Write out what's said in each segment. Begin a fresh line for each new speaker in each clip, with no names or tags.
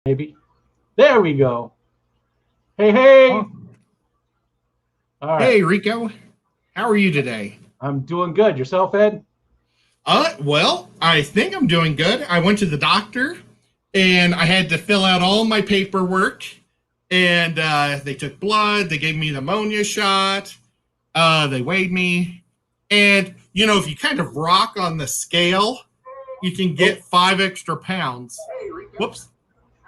Maybe. There we go. Hey, hey.
Oh.
All right.
Hey, Rico. How are you today?
I'm doing good. Yourself, Ed?
Well, I think I'm doing good. I went to the doctor and I had to fill out all my paperwork. And they took blood. They gave me the pneumonia shot. They weighed me. And, if you kind of rock on the scale, you can get 5 extra pounds. Whoops.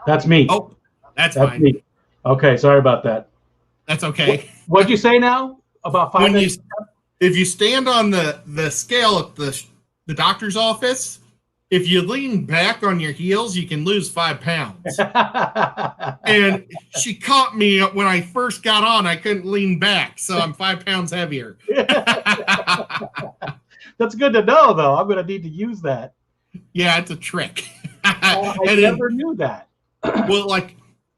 That's me.
Oh, that's
That's
fine.
me. Okay, sorry about that.
That's okay.
What'd you say now? About 5
If you stand on the scale at the doctor's office, if you lean back on your heels, you can lose 5 pounds. And she caught me when I first got on. I couldn't lean back, so I'm 5 pounds heavier.
That's good to know, though. I'm going to need to use that.
Yeah, it's a trick.
I never knew that.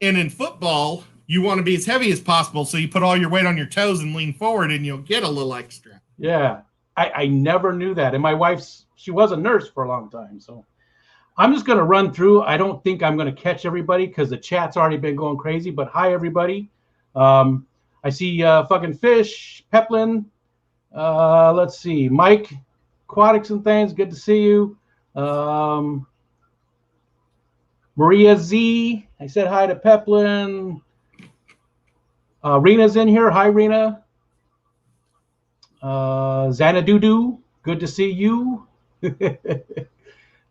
And in football, you want to be as heavy as possible, so you put all your weight on your toes and lean forward, and you'll get a little extra.
Yeah, I never knew that. And my wife's, she was a nurse for a long time, so I'm just going to run through. I don't think I'm going to catch everybody because the chat's already been going crazy, but hi, everybody. I see fucking Fish, Peplin. Let's see, Mike, Aquatics and Things, good to see you. Maria Z, I said hi to Peplin. Rena's in here. Hi, Rena. Xanadudu, good to see you.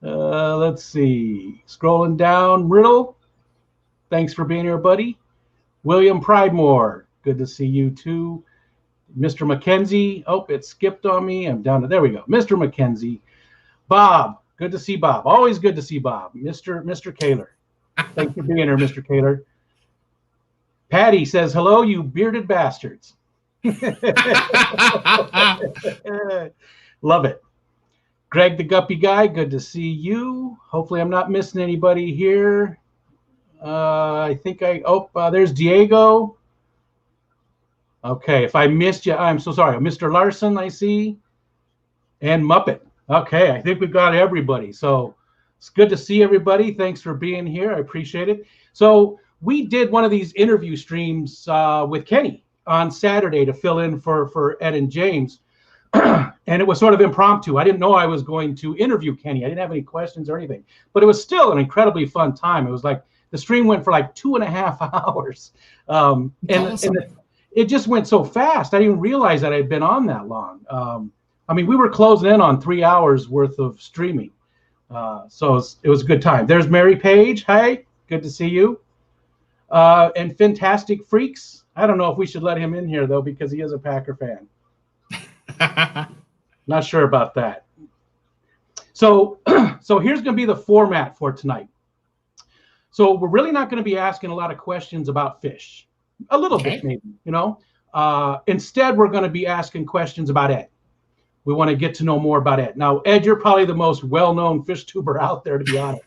Let's see. Scrolling down. Riddle, thanks for being here, buddy. William Pridemore, good to see you too. Mr. McKenzie. Oh, it skipped on me. I'm down to, there we go. Mr. McKenzie. Bob, good to see Bob. Always good to see Bob. Mr. Kaler. Thanks for being here, Mr. Kaler. Patty says, hello, you bearded bastards. Love it. Greg the Guppy Guy, good to see you. Hopefully I'm not missing anybody here. I think there's Diego. Okay, if I missed you, I'm so sorry. Mr. Larson, I see. And Muppet. Okay, I think we've got everybody. So it's good to see everybody. Thanks for being here. I appreciate it. So we did one of these interview streams with Kenny on Saturday to fill in for Ed and James. And it was sort of impromptu. I didn't know I was going to interview Kenny. I didn't have any questions or anything. But it was still an incredibly fun time. It was like the stream went for like 2.5 hours. And it just went so fast. I didn't realize that I'd been on that long. We were closing in on 3 hours worth of streaming. So it was a good time. There's Mary Page. Hi, good to see you. And Fantastic Freaks. I don't know if we should let him in here, though, because he is a Packer fan. Not sure about that. So here's going to be the format for tonight. So we're really not going to be asking a lot of questions about fish. A little bit, maybe, Instead, we're going to be asking questions about Ed. We want to get to know more about Ed. Now, Ed, you're probably the most well-known fish tuber out there, to be honest.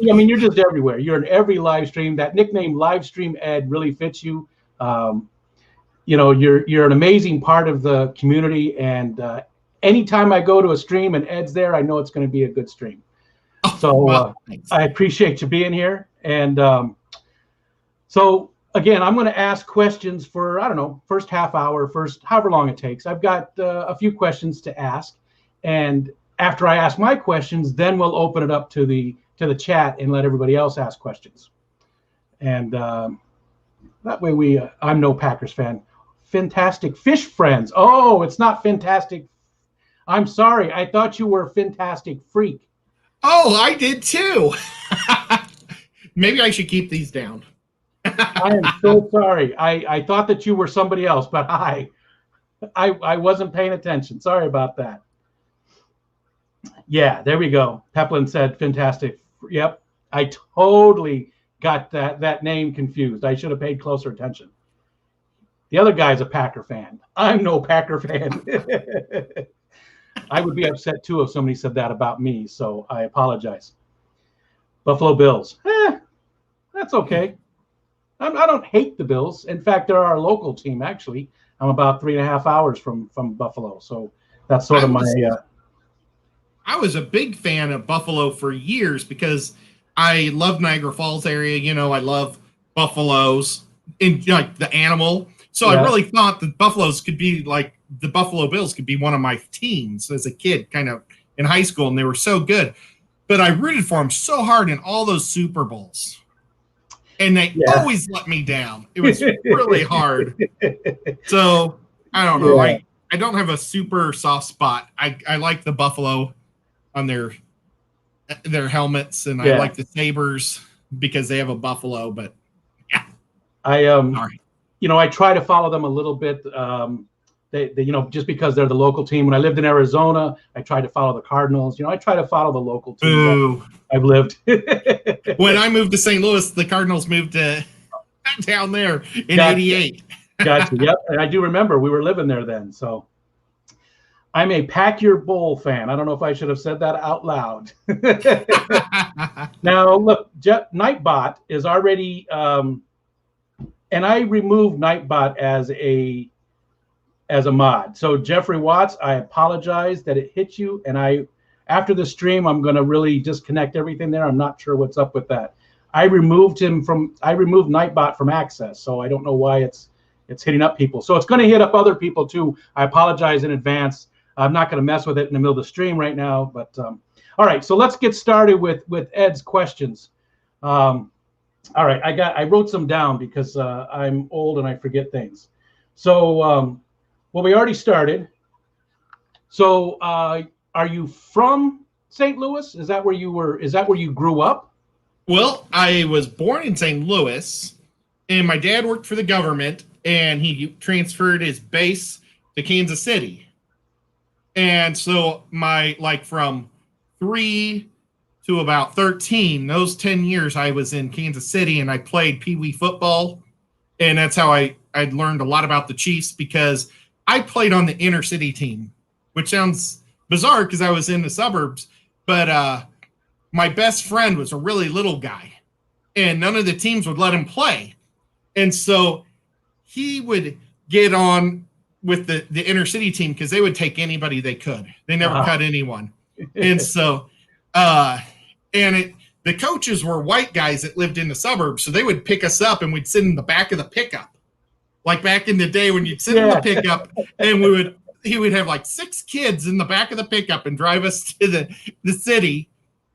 You're just everywhere. You're in every live stream. That nickname, Live Stream Ed, really fits you. You're an amazing part of the community. And anytime I go to a stream and Ed's there, I know it's going to be a good stream. So I appreciate you being here. And so, again, I'm going to ask questions for, first half hour, however long it takes. I've got a few questions to ask. And after I ask my questions, then we'll open it up to the chat and let everybody else ask questions. And that way I'm no Packers fan. Fantastic Fish Friends. Oh, it's not Fantastic. I'm sorry. I thought you were Fantastic Freak.
Oh, I did too. Maybe I should keep these down.
I am so sorry. I thought that you were somebody else, but I wasn't paying attention. Sorry about that. Yeah, there we go. Peplin said Fantastic. Yep. I totally got that name confused. I should have paid closer attention. The other guy's a Packer fan. I'm no Packer fan. I would be upset too if somebody said that about me, so I apologize. Buffalo Bills. That's okay. I don't hate the Bills. In fact, they're our local team, actually. I'm about 3.5 hours from Buffalo, so that's sort of my...
I was a big fan of Buffalo for years because I love Niagara Falls area. I love buffaloes and like the animal. So I
Yeah.
really thought that buffaloes could be like the Buffalo Bills could be one of my teams as a kid, kind of in high school, and they were so good. But I rooted for them so hard in all those Super Bowls, and they
Yeah.
always let me down. It was really hard. So I don't know.
Yeah.
I don't have a super soft spot. I like the Buffalo on their helmets, and I
Yeah.
like the Sabres because they have a buffalo. But yeah,
I
sorry.
I try to follow them a little bit. They just because they're the local team. When I lived in Arizona, I tried to follow the Cardinals. I try to follow the local teams.
Boo.
I've lived.
When I moved to St. Louis, the Cardinals moved to down there in
Gotcha.
'88.
Gotcha. Yep, and I do remember we were living there then. So I'm a Pack Your Bull fan. I don't know if I should have said that out loud. Now look, Nightbot is already, and I removed Nightbot as a mod. So Jeffrey Watts, I apologize that it hit you, and after the stream, I'm going to really disconnect everything there. I'm not sure what's up with that. I removed Nightbot from access, so I don't know why it's hitting up people. So it's going to hit up other people too. I apologize in advance. I'm not going to mess with it in the middle of the stream right now, but all right. So let's get started with Ed's questions. All right, I wrote some down because I'm old and I forget things. So well, we already started. So are you from St. Louis? Is that where you were? Is that where you grew up?
Well, I was born in St. Louis, and my dad worked for the government, and he transferred his base to Kansas City. And so from 3 to about 13, those 10 years I was in Kansas City, and I played Pee Wee football. And that's how I learned a lot about the Chiefs, because I played on the inner city team, which sounds bizarre because I was in the suburbs. But my best friend was a really little guy, and none of the teams would let him play. And so he would get on with the inner city team because they would take anybody they could. They never cut anyone. And so, the coaches were white guys that lived in the suburbs. So they would pick us up and we'd sit in the back of the pickup. Like back in the day when you'd sit in the pickup, and he would have like 6 kids in the back of the pickup and drive us to the city.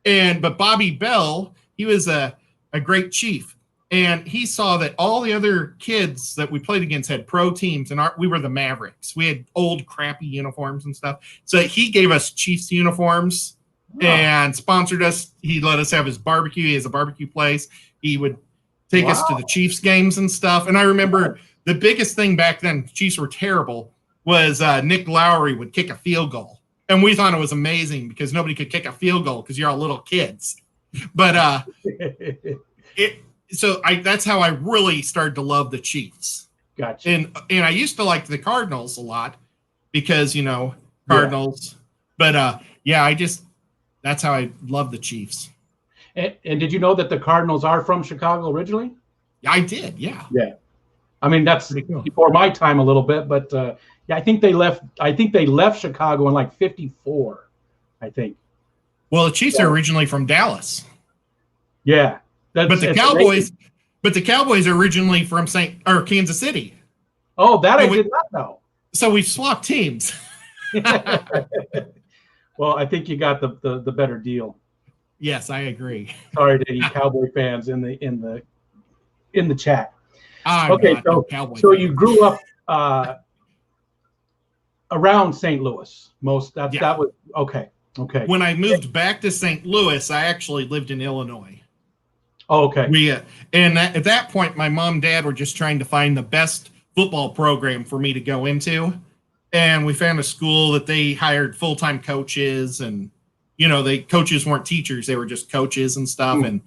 But Bobby Bell, he was a great chief. And he saw that all the other kids that we played against had pro teams, and we were the Mavericks. We had old, crappy uniforms and stuff. So he gave us Chiefs uniforms and sponsored us. He let us have his barbecue. He has a barbecue place. He would take us to the Chiefs games and stuff. And I remember the biggest thing back then, Chiefs were terrible, was Nick Lowry would kick a field goal. And we thought it was amazing because nobody could kick a field goal because you're all little kids. But that's how I really started to love the Chiefs.
Gotcha.
And I used to like the Cardinals a lot because, Cardinals. But that's how I love the Chiefs.
And did you know that the Cardinals are from Chicago originally?
I did, yeah.
Yeah. I mean, that's before my time a little bit, but I think they left Chicago in like 54, I think.
Well, the Chiefs are originally from Dallas.
Yeah.
But the Cowboys are originally from Kansas City.
Oh, that I did not know.
So we've swapped teams.
Well, I think you got the better deal.
Yes, I agree.
Sorry to any Cowboy fans in the chat.
Okay,
so you grew up around St. Louis. That was okay. Okay.
When I moved back to St. Louis, I actually lived in Illinois.
Oh, okay.
At that point, my mom and dad were just trying to find the best football program for me to go into. And we found a school that they hired full-time coaches, and, coaches weren't teachers. They were just coaches and stuff. And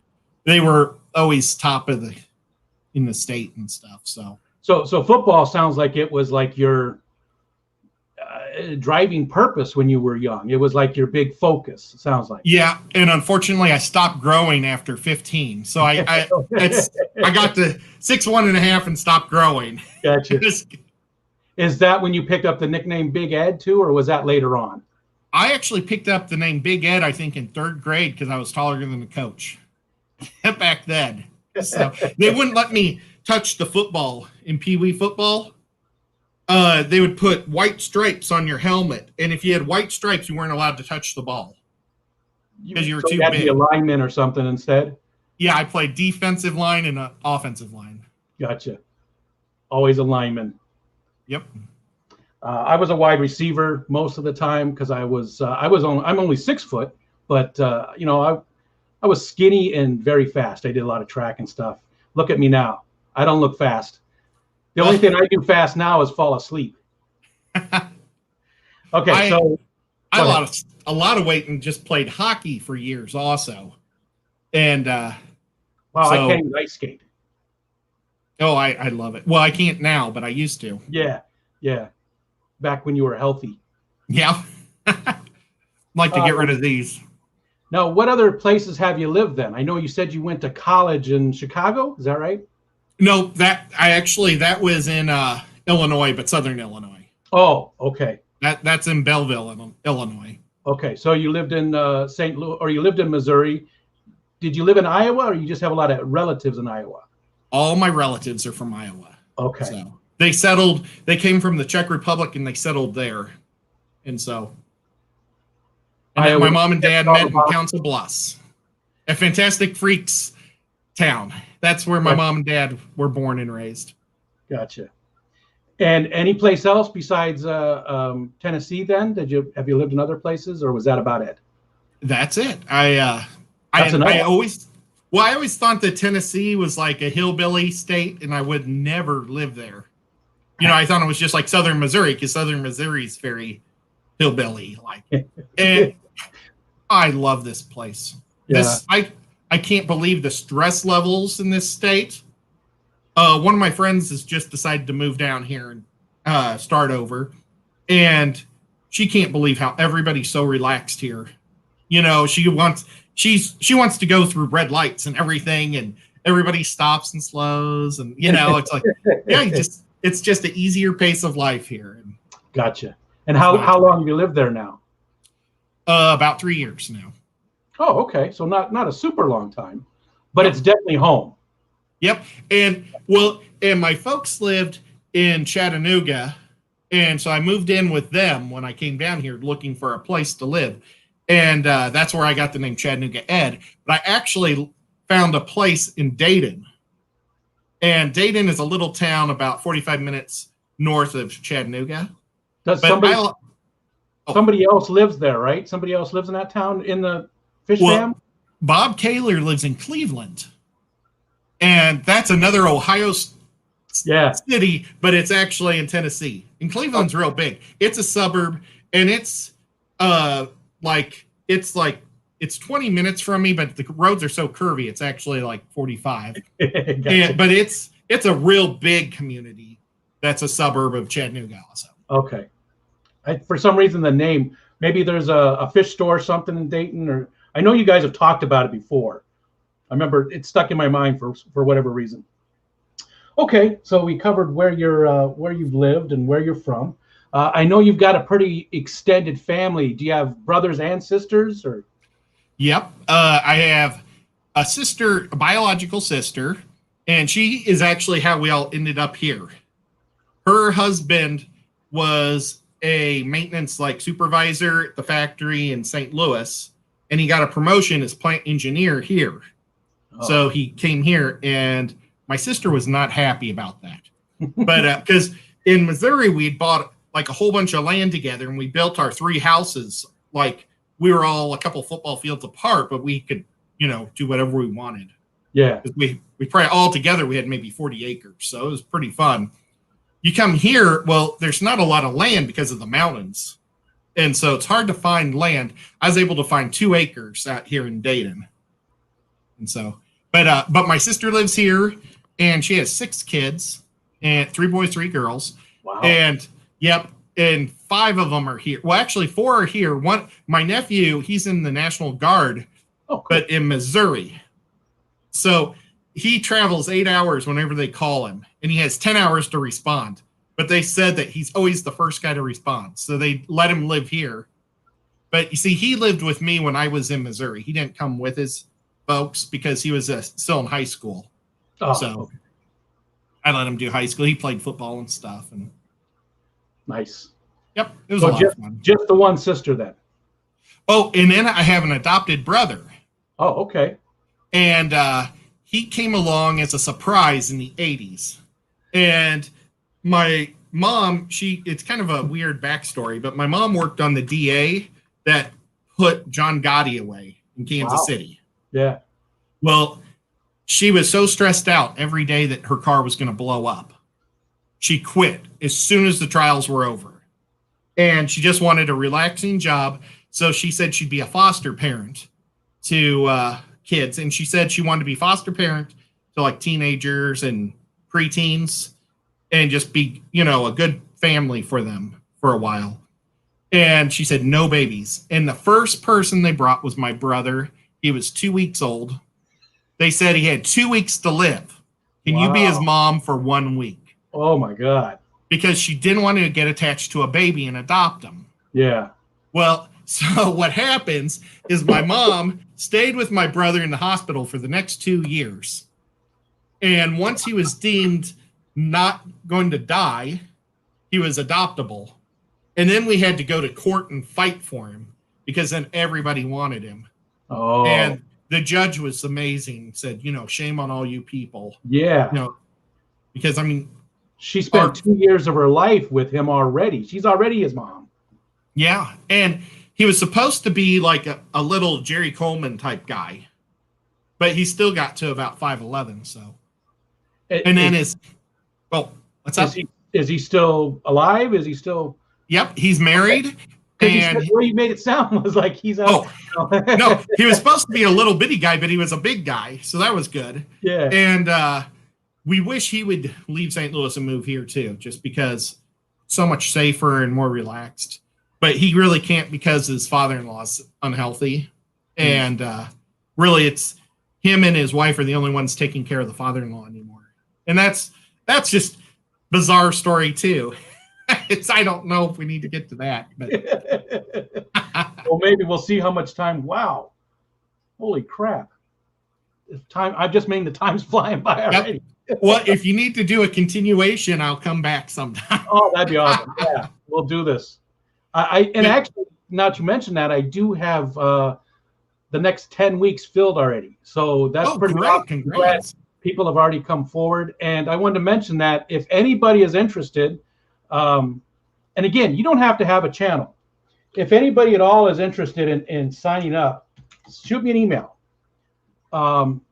they were always top in the state and stuff. So
football sounds like it was like your driving purpose when you were young. It was like your big focus. It sounds like.
Yeah, and unfortunately, I stopped growing after 15. So I got to 6'1.5" and stopped growing.
Gotcha. Is that when you picked up the nickname Big Ed too, or was that later on?
I actually picked up the name Big Ed, I think, in 3rd grade because I was taller than the coach. back then. So they wouldn't let me touch the football in Pee Wee football. They would put white stripes on your helmet, and if you had white stripes, you weren't allowed to touch the ball because you were too big.
Be a lineman or something instead.
Yeah, I played defensive line and offensive line.
Gotcha. Always a lineman.
Yep.
I was a wide receiver most of the time because I'm only 6 foot, but I was skinny and very fast. I did a lot of track and stuff. Look at me now. I don't look fast. The only thing I do fast now is fall asleep. Okay,
I lost a lot of weight and just played hockey for years also. And
wow, I can't even ice skate.
Oh, I love it. Well, I can't now, but I used to.
Yeah. Back when you were healthy.
Yeah. Like to get rid of these.
Now, what other places have you lived then? I know you said you went to college in Chicago. Is that right?
No, that was in Illinois, but Southern Illinois.
Oh, okay.
That's in Belleville, Illinois.
Okay, so you lived in St. Louis, or you lived in Missouri. Did you live in Iowa, or you just have a lot of relatives in Iowa?
All my relatives are from Iowa.
Okay.
So they came from the Czech Republic and they settled there. And so my mom and dad met in Council Bluffs, a Fantastic Freaks town. That's where my mom and dad were born and raised.
Gotcha. And any place else besides Tennessee then? Have you lived in other places, or was that about it?
That's it. I always thought that Tennessee was like a hillbilly state and I would never live there. I thought it was just like Southern Missouri because Southern Missouri is very hillbilly like. And I love this place. Yeah. I can't believe the stress levels in this state. One of my friends has just decided to move down here and start over. And she can't believe how everybody's so relaxed here. She wants to go through red lights and everything, and everybody stops and slows. And, it's like, yeah, it's just an easier pace of life here.
Gotcha. And how long have you lived there now?
About 3 years now.
Oh, okay. So not a super long time, but it's definitely home.
Yep. And my folks lived in Chattanooga. And so I moved in with them when I came down here looking for a place to live. And that's where I got the name Chattanooga Ed. But I actually found a place in Dayton. And Dayton is a little town about 45 minutes north of Chattanooga.
Somebody else lives there, right? Somebody else lives in that town in the Fishfam?
Bob Kaler lives in Cleveland. And that's another Ohio city, but it's actually in Tennessee. And Cleveland's real big. It's a suburb, and it's 20 minutes from me, but the roads are so curvy, it's actually like 45. Gotcha. But it's a real big community. That's a suburb of Chattanooga also.
Okay. For some reason, the name, maybe there's a fish store or something in Dayton, or I know you guys have talked about it before. I remember it stuck in my mind for whatever reason. Okay, so we covered where you've lived and where you're from. I know you've got a pretty extended family. Do you have brothers and sisters, or?
Yep, I have a sister, a biological sister, and she is actually how we all ended up here. Her husband was a maintenance supervisor at the factory in St. Louis, and he got a promotion as plant engineer here. Oh. So he came here, and my sister was not happy about that. But because in Missouri, we'd bought a whole bunch of land together, and we built our 3 houses. We were all a couple football fields apart, but we could, do whatever we wanted.
Yeah.
We probably all together, we had maybe 40 acres. So it was pretty fun. You come here, well, there's not a lot of land because of the mountains. And so it's hard to find land. I was able to find 2 acres out here in Dayton. And so, but my sister lives here, and she has 6 kids, and 3 boys, 3 girls.
Wow.
And yep, and 5 of them are here. Well, actually 4 are here. My nephew, he's in the National Guard, but in Missouri. So he travels 8 hours whenever they call him, and he has 10 hours to respond. But they said that he's always the first guy to respond, so they let him live here. But you see, he lived with me when I was in Missouri. He didn't come with his folks because he was still in high school.
Oh,
So
okay.
I let him do high school. He played football and stuff. And
Nice.
yep, it was
So
a lot of fun.
Just the one sister then.
Oh, and then I have an adopted brother.
Oh, okay.
And he came along as a surprise in the 80s. And my mom, it's kind of a weird backstory, but my mom worked on the DA that put John Gotti away in Kansas City.
Yeah.
Well, she was so stressed out every day that her car was going to blow up. She quit as soon as the trials were over. And she just wanted a relaxing job. So she said she'd be a foster parent to kids. And she said she wanted to be foster parent to like teenagers and preteens and just be, a good family for them for a while. And she said, no babies. And the first person they brought was my brother. He was 2 weeks old. They said he had 2 weeks to live. Can you be his mom for 1 week?
Oh, my God.
Because she didn't want to get attached to a baby and adopt him.
Yeah.
Well, so what happens is my mom stayed with my brother in the hospital for the next 2 years. And once he was deemed not going to die, he was adoptable. And then we had to go to court and fight for him because then everybody wanted him.
Oh.
And the judge was amazing, said, shame on all you people.
Yeah.
Because,
she spent 2 years of her life with him already. She's already his mom.
Yeah. And he was supposed to be like a little Jerry Coleman type guy, but he still got to about 5'11". So, and then what's up?
Is he still alive? Is he still?
Yep. He's married.
And the way you made it sound was like he's out.
No, he was supposed to be a little bitty guy, but he was a big guy. So that was good.
Yeah.
And we wish he would leave St. Louis and move here too, just because so much safer and more relaxed. But he really can't because his father-in-law is unhealthy. And really it's him and his wife are the only ones taking care of the father-in-law anymore. And that's just bizarre story too. I don't know if we need to get to that, but
well, maybe we'll see how much time. Wow, holy crap! I just mean the time's flying by already.
Yep. Well, if you need to do a continuation, I'll come back sometime.
Oh, that'd be awesome. Yeah, we'll do this. Actually, not to mention that, I do have the next 10 weeks filled already, so that's pretty
great.
awesome.
Congrats.
People have already come forward, and I wanted to mention that if anybody is interested. And again, you don't have to have a channel. If anybody at all is interested in signing up, shoot me an email.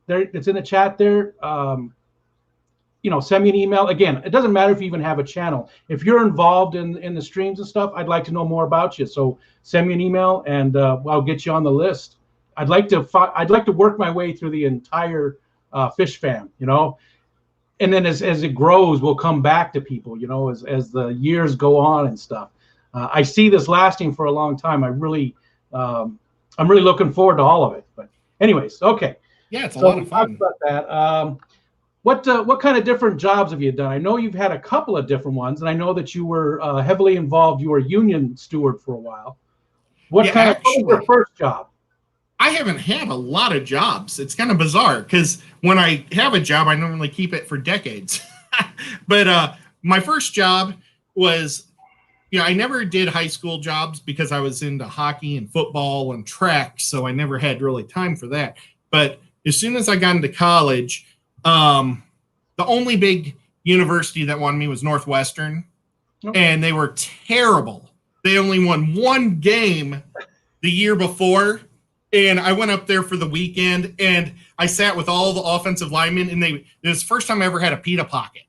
It's in the chat there. Send me an email. Again, it doesn't matter if you even have a channel. If you're involved in the streams and stuff, I'd like to know more about you. So send me an email, and I'll get you on the list. I'd like to work my way through the entire Fishfam. And then as it grows, we'll come back to people, as the years go on and stuff. I see this lasting for a long time. I'm really looking forward to all of it. But anyways, okay.
Yeah, it's a lot of fun.
About that. What kind of different jobs have you done? I know you've had a couple of different ones, and I know that you were heavily involved. You were a union steward for a while. What was your first job?
I haven't had a lot of jobs. It's kind of bizarre because when I have a job, I normally keep it for decades. But my first job was, I never did high school jobs because I was into hockey and football and track, so I never had really time for that. But as soon as I got into college, the only big university that wanted me was Northwestern, and they were terrible. They only won one game the year before. And I went up there for the weekend, and I sat with all the offensive linemen, and it was the first time I ever had a pita pocket.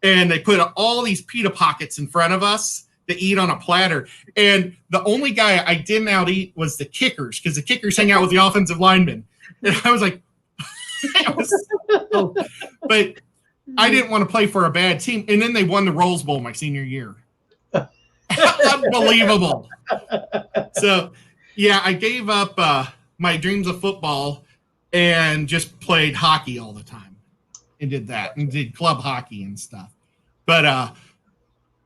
And they put all these pita pockets in front of us to eat on a platter. And the only guy I didn't out-eat was the kickers, because the kickers hang out with the offensive linemen. And I was like, but I didn't want to play for a bad team. And then they won the Rose Bowl my senior year. Unbelievable. So, yeah, I gave up my dreams of football and just played hockey all the time and did that and did club hockey and stuff. But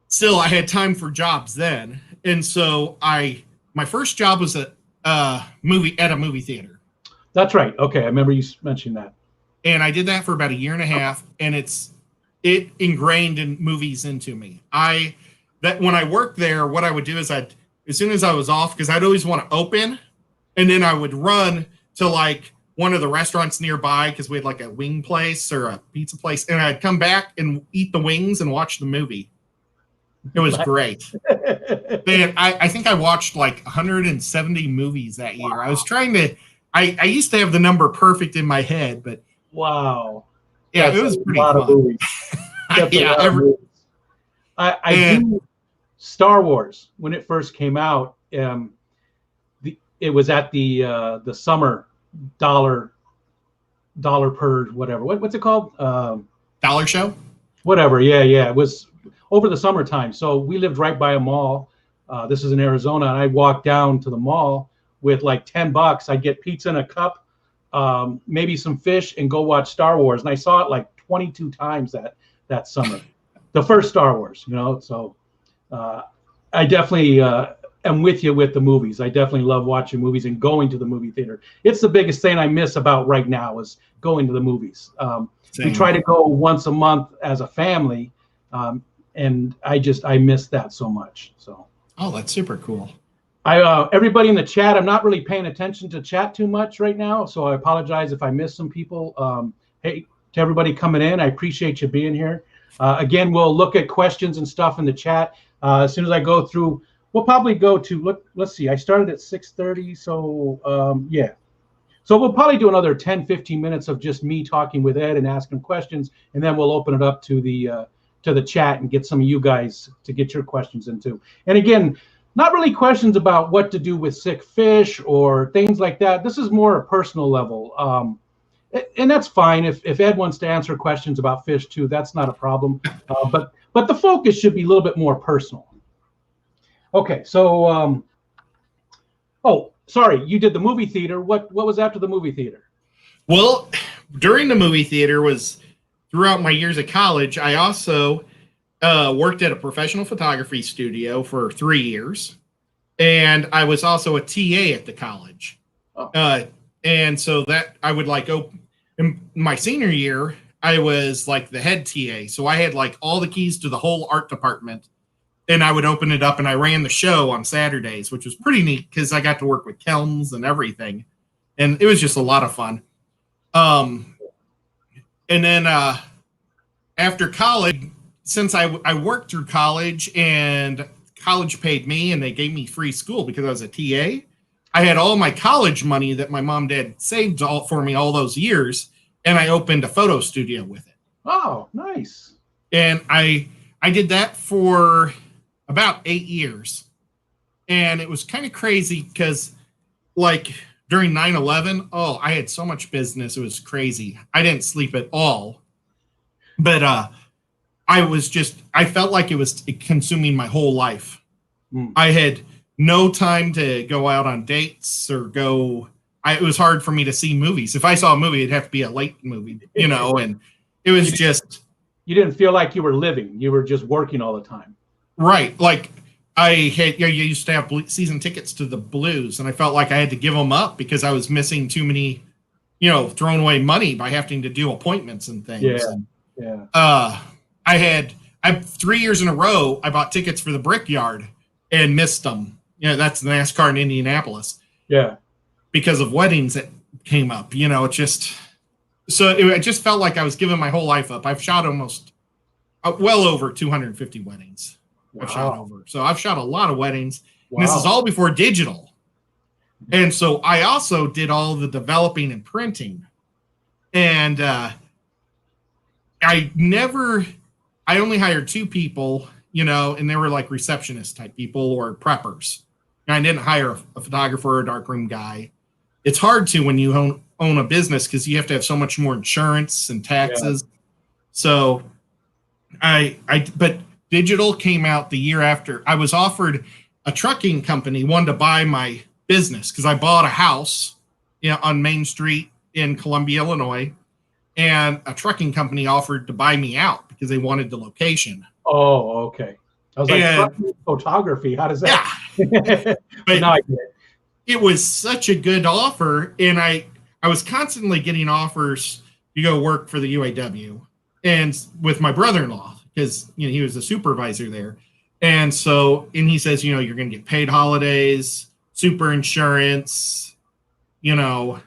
still, I had time for jobs then. And so my first job was at a movie theater.
That's right. Okay, I remember you mentioned that.
And I did that for about a year and a half, and it ingrained in movies into me. That when I worked there, what I would do is as soon as I was off, because I'd always want to open, and then I would run to like one of the restaurants nearby because we had like a wing place or a pizza place, and I'd come back and eat the wings and watch the movie. It was great. Man, I think I watched like 170 movies that year. I was trying to, I used to have the number perfect in my head, but
wow.
Yeah,
That's
it was pretty
fun. I do Star Wars when it first came out. It was at the summer dollar per whatever. What's it called?
Dollar show?
Whatever. Yeah. It was over the summertime. So we lived right by a mall. This is in Arizona, and I walked down to the mall with like $10. I'd get pizza in a cup, maybe some fish, and go watch Star Wars. And I saw it like 22 times that summer. The first Star Wars, So I definitely am with you with the movies. I definitely love watching movies and going to the movie theater. It's the biggest thing I miss about right now is going to the movies. We try to go once a month as a family, and I miss that so much. So.
Oh, that's super cool.
Everybody in the chat, I'm not really paying attention to chat too much right now, so I apologize if I miss some people. Hey, to everybody coming in, I appreciate you being here. Again, we'll look at questions and stuff in the chat. As soon as I go through, we'll probably go to, let's see, I started at 6:30, so yeah. So we'll probably do another 10, 15 minutes of just me talking with Ed and asking questions, and then we'll open it up to the chat and get some of you guys to get your questions into. And again, not really questions about what to do with sick fish or things like that. This is more a personal level. And that's fine. If Ed wants to answer questions about fish too, that's not a problem. But the focus should be a little bit more personal. Okay, so oh, sorry, you did the movie theater. What was after the movie theater?
Well, during the movie theater was throughout my years at college. I also worked at a professional photography studio for 3 years, and I was also a TA at the college. Oh. And so that I would like open in my senior year, I was like the head TA. So I had like all the keys to the whole art department, and I would open it up, and I ran the show on Saturdays, which was pretty neat because I got to work with Kelms and everything. And it was just a lot of fun. And then after college, since I worked through college and college paid me and they gave me free school because I was a TA, I had all my college money that my mom and dad saved for me all those years, and I opened a photo studio with it.
Oh, nice.
And I did that for about 8 years. And it was kind of crazy because, like, during 9/11, I had so much business. It was crazy. I didn't sleep at all. But I felt like it was consuming my whole life. I had no time to go out on dates or it was hard for me to see movies. If I saw a movie, it'd have to be a late movie, and it was just.
You didn't feel like you were living. You were just working all the time.
Right. Like I used to have season tickets to the Blues, and I felt like I had to give them up because I was missing too many, thrown away money by having to do appointments and things.
Yeah.
I 3 years in a row, I bought tickets for the Brickyard and missed them. That's the NASCAR in Indianapolis.
Yeah.
Because of weddings that came up, it just felt like I was giving my whole life up. I've shot almost well over 250 weddings.
Wow.
I've shot over. So I've shot a lot of weddings.
Wow.
And this is all before digital. And so I also did all the developing and printing. And I only hired 2 people, and they were like receptionist type people or preppers. And I didn't hire a photographer or a darkroom guy. It's hard to when you own a business because you have to have so much more insurance and taxes. Yeah. So but digital came out the year after. I was offered a trucking company wanted to buy my business because I bought a house on Main Street in Columbia, Illinois, and a trucking company offered to buy me out because they wanted the location.
Oh, okay. I was like, photography, how does that?
Yeah.
But now I get it.
It was such a good offer, and I I was constantly getting offers to go work for the UAW, and with my brother-in-law, because he was a supervisor there. And so, and he says, you're going to get paid holidays, super insurance, all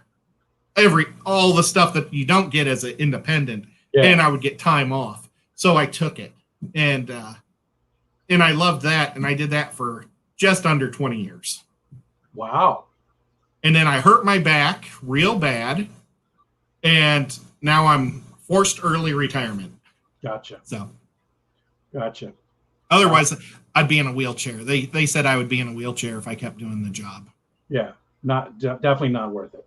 the stuff that you don't get as an independent. Yeah. And I would get time off. So I took it, and I loved that. And I did that for just under 20 years.
Wow.
And then I hurt my back real bad. And now I'm forced early retirement.
Gotcha.
So.
Gotcha.
Otherwise, I'd be in a wheelchair. They said I would be in a wheelchair if I kept doing the job.
Yeah. Definitely not worth it.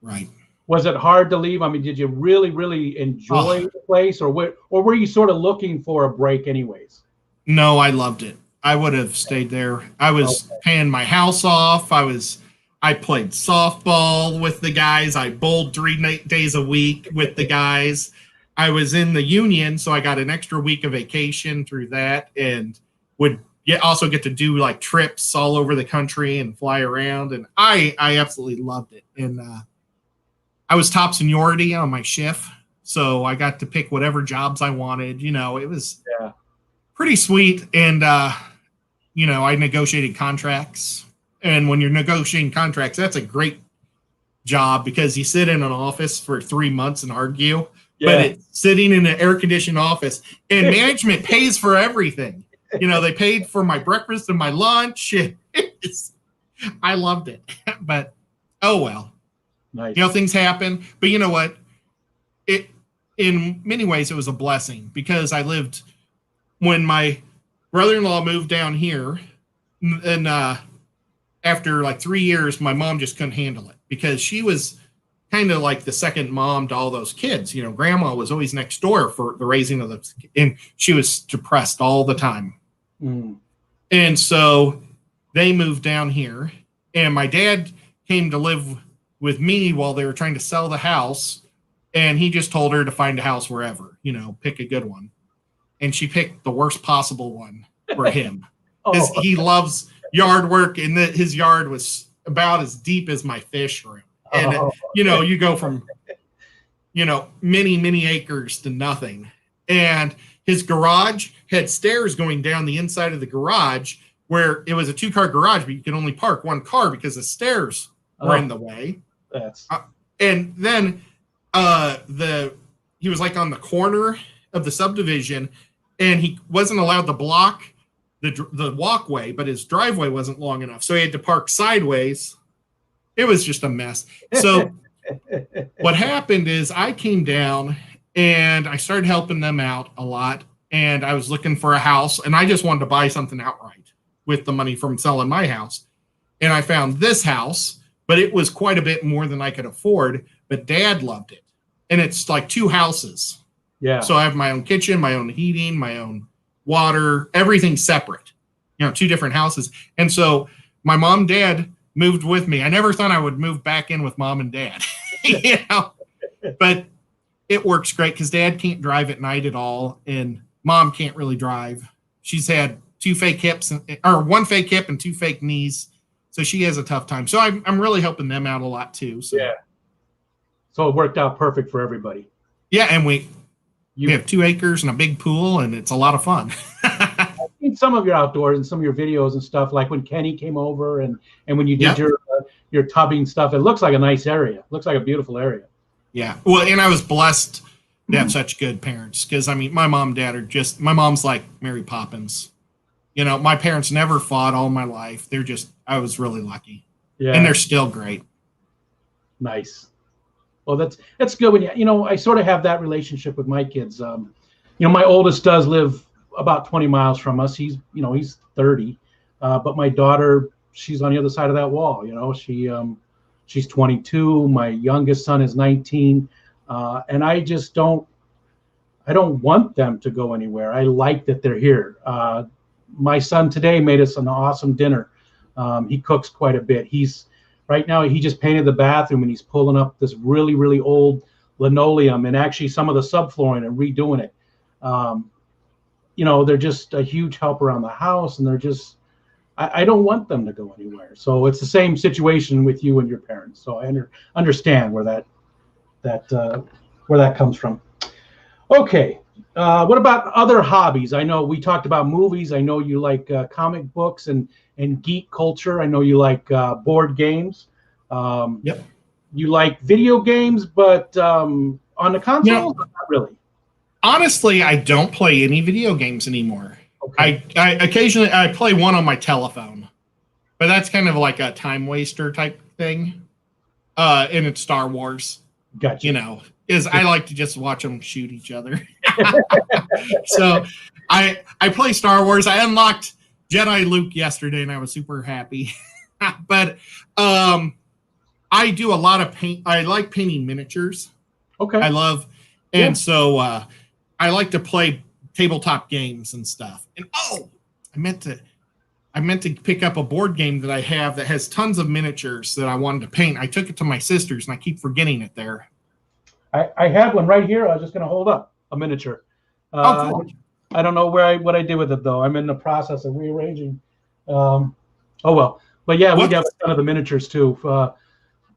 Right.
Was it hard to leave? I mean, did you really, really enjoy the place, or were you sort of looking for a break anyways?
No, I loved it. I would have stayed there. I was paying my house off. I played softball with the guys. I bowled 3 days a week with the guys. I was in the union, so I got an extra week of vacation through that, and would also get to do like trips all over the country and fly around. And I absolutely loved it. And I was top seniority on my shift, so I got to pick whatever jobs I wanted. It was pretty sweet. And, I negotiated contracts. And when you're negotiating contracts, that's a great job because you sit in an office for 3 months and argue. Yeah. But it's sitting in an air-conditioned office, and management pays for everything. They paid for my breakfast and my lunch. I loved it. But, oh, well.
Nice.
Things happen. But you know what? In many ways, it was a blessing because I lived when my brother-in-law moved down here, and after like 3 years, my mom just couldn't handle it because she was kind of like the second mom to all those kids. Grandma was always next door for the raising of them, and she was depressed all the time.
Mm.
And so they moved down here, and my dad came to live with me while they were trying to sell the house, and he just told her to find a house wherever, pick a good one. And she picked the worst possible one for him because he loves yard work, and his yard was about as deep as my fish room. And, you go from, many, many acres to nothing. And his garage had stairs going down the inside of the garage where it was a 2-car garage, but you could only park 1 car because the stairs were in the way. And then he was like on the corner of the subdivision, and he wasn't allowed to block the walkway, but his driveway wasn't long enough. So he had to park sideways. It was just a mess. So what happened is I came down and I started helping them out a lot. And I was looking for a house, and I just wanted to buy something outright with the money from selling my house. And I found this house, but it was quite a bit more than I could afford. But Dad loved it. And it's like 2 houses.
Yeah.
So I have my own kitchen, my own heating, my own water, everything separate, 2 different houses. And so my mom, Dad moved with me. I never thought I would move back in with Mom and Dad, but it works great because Dad can't drive at night at all. And Mom can't really drive. She's had 2 fake hips or 1 fake hip and 2 fake knees. So she has a tough time. So I'm really helping them out a lot too. So.
Yeah. So it worked out perfect for everybody.
Yeah. And we have 2 acres and a big pool, and it's a lot of fun.
I've seen some of your outdoors and some of your videos and stuff, like when Kenny came over and when you did your tubbing stuff. It looks like a nice area. It looks like a beautiful area.
Yeah. Well, and I was blessed to have such good parents because, my mom and dad my mom's like Mary Poppins. My parents never fought all my life. I was really lucky. Yeah. And they're still great.
Nice. Well, that's good when I sort of have that relationship with my kids. My oldest does live about 20 miles from us. He's 30, but my daughter, she's on the other side of that wall. She's 22. My youngest son is 19, and I just don't want them to go anywhere. I like that they're here. My son today made us an awesome dinner. He cooks quite a bit. Right now, he just painted the bathroom, and he's pulling up this really, really old linoleum and actually some of the subflooring and redoing it. They're just a huge help around the house, and I don't want them to go anywhere. So it's the same situation with you and your parents. So I understand where that comes from. Okay. What about other hobbies? I know we talked about movies. I know you like comic books and geek culture. I know you like board games.
Yep.
You like video games, but on the console, not really.
Honestly, I don't play any video games anymore.
Okay.
I occasionally I play one on my telephone, but that's kind of like a time waster type thing. And it's Star Wars.
Gotcha.
You know, is I like to just watch them shoot each other. So I play Star Wars. I unlocked Jedi Luke yesterday, and I was super happy. But I do a lot of paint. I like painting miniatures.
Okay.
I love, and so I like to play tabletop games and stuff. And I meant to pick up a board game that I have that has tons of miniatures that I wanted to paint. I took it to my sister's, and I keep forgetting it there.
I have one right here. I was just going to hold up a miniature.
Cool.
I don't know what I did with it though. I'm in the process of rearranging. Oh well, but yeah, we have a ton of the miniatures too.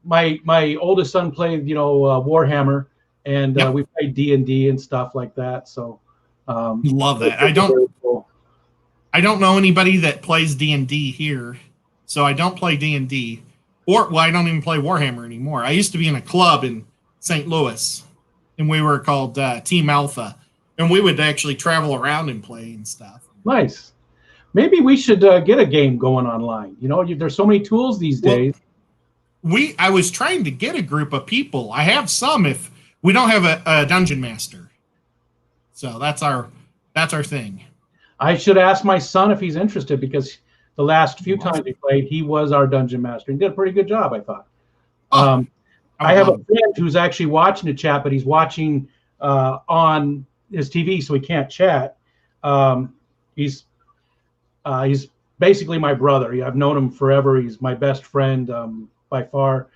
My oldest son played, Warhammer, and we played D&D and stuff like that. So
love that. I don't know anybody that plays D&D here, so I don't play D&D. I don't even play Warhammer anymore. I used to be in a club in St. Louis, and we were called Team Alpha, and we would actually travel around and play and stuff.
Nice. Maybe we should get a game going online. There's so many tools these days.
I was trying to get a group of people. I have some. If we don't have a dungeon master, so that's our thing. I
should ask my son if he's interested, because the last few times we played, he was our dungeon master and did a pretty good job, I thought. I have a friend who's actually watching the chat, but he's watching on his TV, so he can't chat. He's basically my brother. I've known him forever. He's my best friend by far.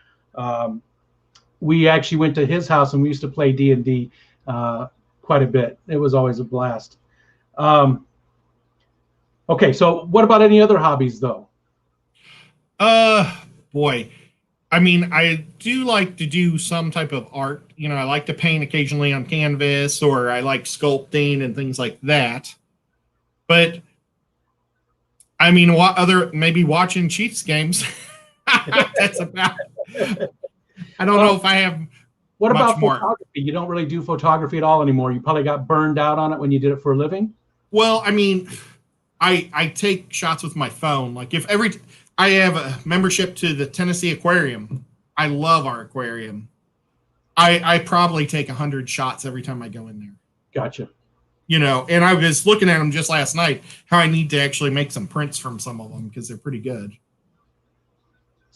We actually went to his house and we used to play D&D quite a bit. It was always a blast. Okay, so what about any other hobbies though?
Boy. I mean, I do like to do some type of art. I like to paint occasionally on canvas, or I like sculpting and things like that. But I mean, maybe watching Chiefs games. That's about it. I don't know if I have.
What about photography? You don't really do photography at all anymore. You probably got burned out on it when you did it for a living.
Well, I mean, I take shots with my phone. Like I have a membership to the Tennessee Aquarium. I love our aquarium. I probably take 100 shots every time I go in there.
Gotcha.
And I was looking at them just last night, how I need to actually make some prints from some of them because they're pretty good.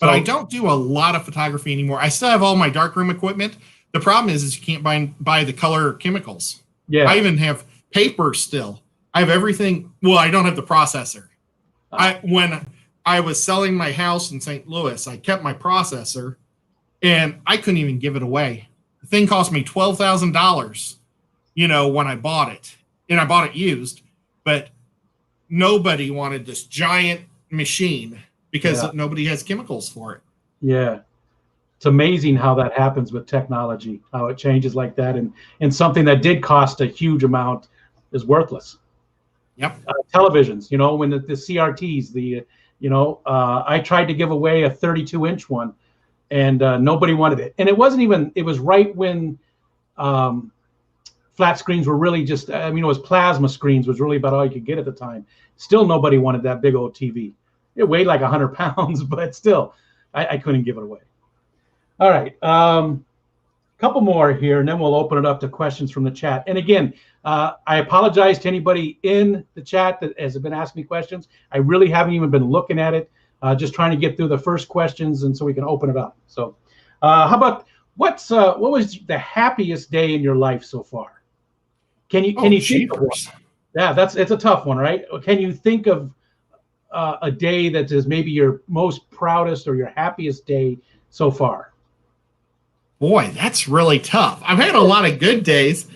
But I don't do a lot of photography anymore. I still have all my darkroom equipment. The problem is you can't buy the color chemicals.
Yeah.
I even have paper still. I have everything. Well, I don't have the processor. When I was selling my house in St. Louis, I kept my processor, and I couldn't even give it away. The thing cost me $12,000, when I bought it. And I bought it used, but nobody wanted this giant machine because nobody has chemicals for it.
Yeah. It's amazing how that happens with technology, how it changes like that. And something that did cost a huge amount is worthless.
Yep.
Televisions, when the CRTs, I tried to give away a 32-inch one, and nobody wanted it. And it was right when flat screens were really just, it was plasma screens was really about all you could get at the time. Still nobody wanted that big old TV. It weighed like 100 pounds, but still, I couldn't give it away. All right. Couple more here, and then we'll open it up to questions from the chat. And again, I apologize to anybody in the chat that has been asking me questions. I really haven't even been looking at it, just trying to get through the first questions, and so we can open it up. So how about what was the happiest day in your life so far? Can you think of one? Yeah, it's a tough one, right? Can you think of a day that is maybe your most proudest or your happiest day so far?
Boy, that's really tough. I've had a lot of good days.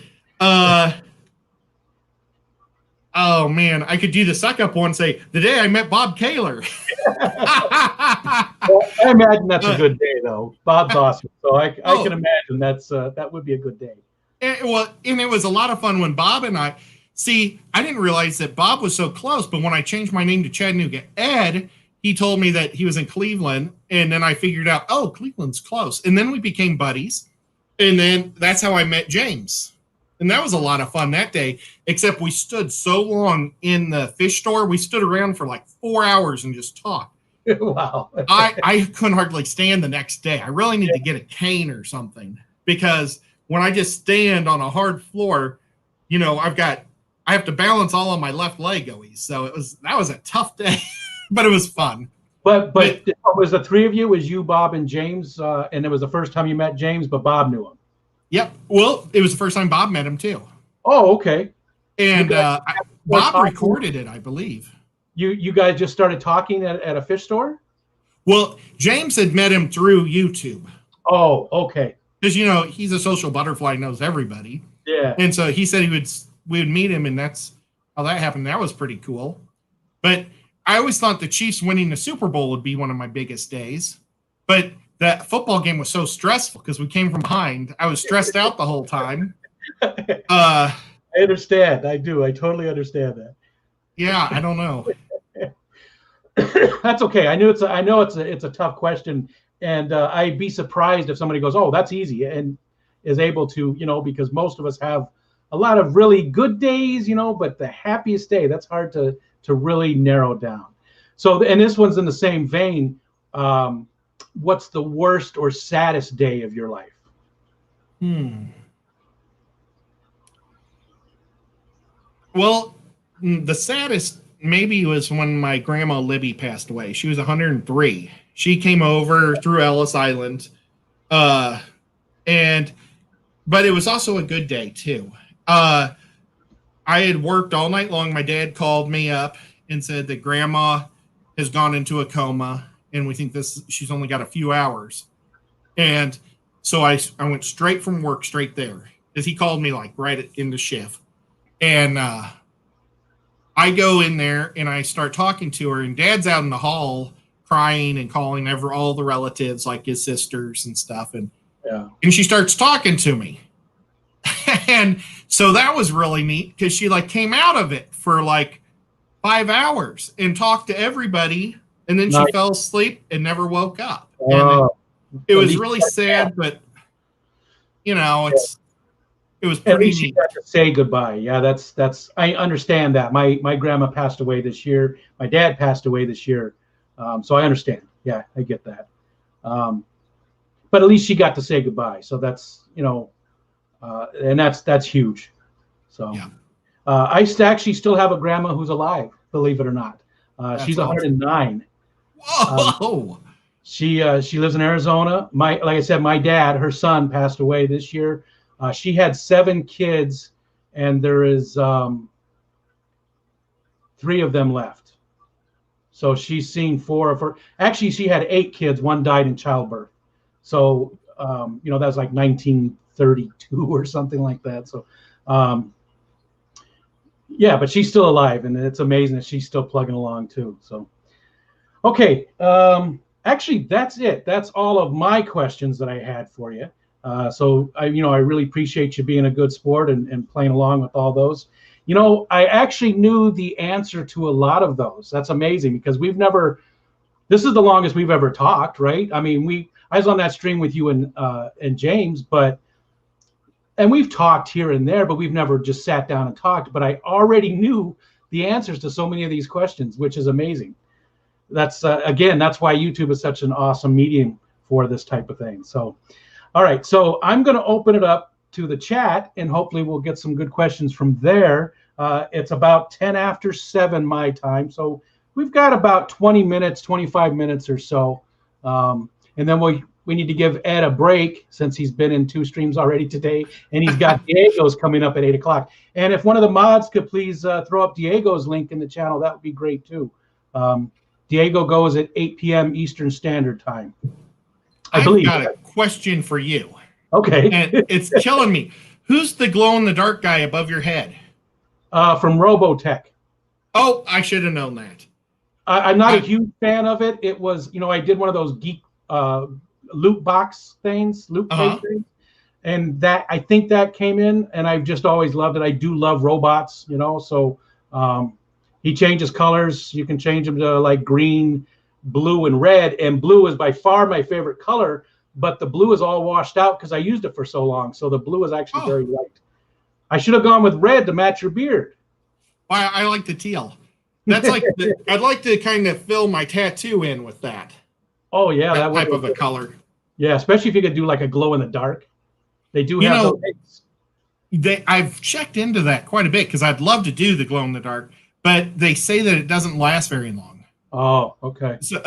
Oh man, I could do the suck up one and say, the day I met Bob Kaler.
Well, I imagine that's a good day, though. Bob's awesome, so I can imagine that would be a good day.
And it was a lot of fun when Bob and I didn't realize that Bob was so close, but when I changed my name to Chattanooga Ed, he told me that he was in Cleveland, and then I figured out, oh, Cleveland's close, and then we became buddies, and then that's how I met James. And that was a lot of fun that day, except we stood so long in the fish store. We stood around for like 4 hours and just talked.
Wow.
I couldn't hardly stand the next day. I really need to get a cane or something, because when I just stand on a hard floor, I have to balance all on my left leg always. So that was a tough day, but it was fun.
But was the three of you, was you, Bob, and James, and it was the first time you met James, but Bob knew him?
Yep. Well, it was the first time Bob met him too.
Oh, okay.
And Bob recorded it, I believe.
You guys just started talking at a fish store?
Well, James had met him through YouTube.
Oh, okay.
Because he's a social butterfly, knows everybody.
Yeah.
And so he said we would meet him, and that's how that happened. That was pretty cool. But I always thought the Chiefs winning the Super Bowl would be one of my biggest days. But that football game was so stressful because we came from behind. I was stressed out the whole time.
I understand. I do. I totally understand that.
Yeah, I don't know.
That's okay. I know it's a tough question, and I'd be surprised if somebody goes, "Oh, that's easy," and is able to, because most of us have a lot of really good days, but the happiest day, that's hard to really narrow down. So, and this one's in the same vein. What's the worst or saddest day of your life?
Well, the saddest maybe was when my grandma Libby passed away. She was 103. She came over through Ellis Island. But it was also a good day too. I had worked all night long. My dad called me up and said that grandma has gone into a coma, and we think she's only got a few hours. And so I went straight from work straight there, because he called me like right in the shift. And I go in there and I start talking to her, and Dad's out in the hall crying and calling all the relatives, like his sisters and stuff. And she starts talking to me. And so that was really neat, because she came out of it for 5 hours and talked to everybody. And then she fell asleep and never woke up. And it was really sad, but it was pretty
at least
neat.
she got to say goodbye. Yeah, that's I understand that. My grandma passed away this year. My dad passed away this year. So I understand. Yeah, I get that. But at least she got to say goodbye. So that's, and that's huge. So I actually still have a grandma who's alive, believe it or not. She's 109.
Whoa!
She lives in Arizona. Like I said, my dad, her son, passed away this year. She had 7 kids, and there is 3 of them left. So she's seen 4 of her. Actually, she had 8 kids. 1 died in childbirth. So that was like 1932 or something like that. So yeah, but she's still alive, and it's amazing that she's still plugging along too. So okay, actually that's it. That's all of my questions that I had for you. So I really appreciate you being a good sport and playing along with all those. I actually knew the answer to a lot of those. That's amazing, because this is the longest we've ever talked, right? I mean, I was on that stream with you and James, and we've talked here and there, but we've never just sat down and talked. But I already knew the answers to so many of these questions, which is amazing. That's again, that's why YouTube is such an awesome medium for this type of thing. So, all right, so I'm going to open it up to the chat, and hopefully we'll get some good questions from there. It's about 10 after 7 my time, so we've got about 20 minutes, 25 minutes or so, and then we need to give Ed a break, since he's been in 2 streams already today, and he's got Diego's coming up at 8 o'clock. And if one of the mods could please throw up Diego's link in the channel, that would be great too. Diego goes at 8 p.m. Eastern Standard Time, I believe.
I've got a question for you.
Okay.
And it's killing me. Who's the glow-in-the-dark guy above your head?
From Robotech.
Oh, I should have known that.
I'm not a huge fan of it. It was, I did one of those geek loot box things, loot crate things, and that I think that came in, and I've just always loved it. I do love robots, so he changes colors. You can change them to like green, blue, and red, and blue is by far my favorite color, but the blue is all washed out because I used it for so long, so the blue is actually very light. I should have gone with red to match your beard.
Well, I like the teal. That's like I'd like to kind of fill my tattoo in with that.
Oh yeah,
that type of a color.
Yeah, especially if you could do like a glow in the dark. They do have those.
I've checked into that quite a bit because I'd love to do the glow in the dark, but they say that it doesn't last very long.
Oh, okay.
So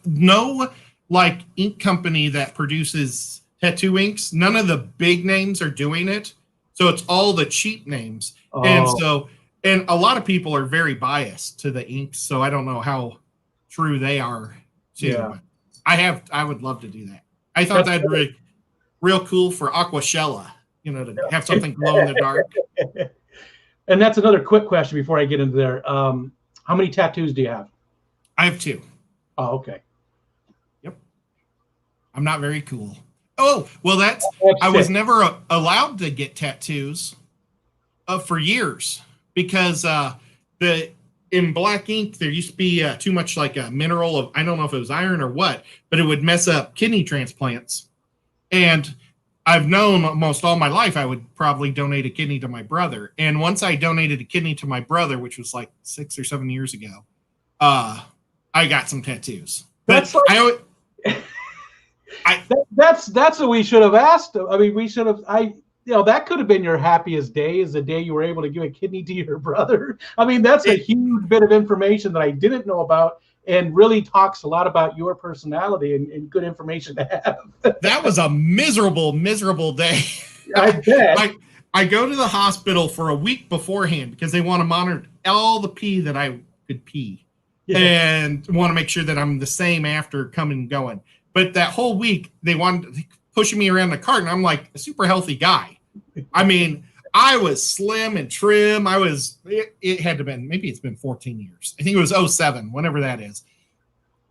no like ink company that produces tattoo inks, none of the big names are doing it. So it's all the cheap names. Oh. And a lot of people are very biased to the inks, so I don't know how true they are too. Yeah. But I would love to do that. I thought that'd be real cool for Aquashella, to have something glow in the dark.
And that's another quick question before I get into there. How many tattoos do you have?
I have 2.
Oh, okay.
Yep. I'm not very cool. Oh, well, I was never allowed to get tattoos for years. Because in black ink, there used to be too much like a mineral of, I don't know if it was iron or what, but it would mess up kidney transplants. And I've known almost all my life I would probably donate a kidney to my brother. And once I donated a kidney to my brother, which was like 6 or 7 years ago, I got some tattoos. That's
that's what we should have asked. I mean, we should have. That could have been your happiest day, is the day you were able to give a kidney to your brother. I mean, that's a huge bit of information that I didn't know about, and really talks a lot about your personality and good information to have.
That was a miserable day.
I bet.
I go to the hospital for a week beforehand because they want to monitor all the pee that I could pee, and want to make sure that I'm the same after coming and going. But that whole week, they wanted pushing me around the cart, and I'm like a super healthy guy. I mean, I was slim and trim. It had to have been, maybe it's been 14 years. I think it was 2007, whenever that is.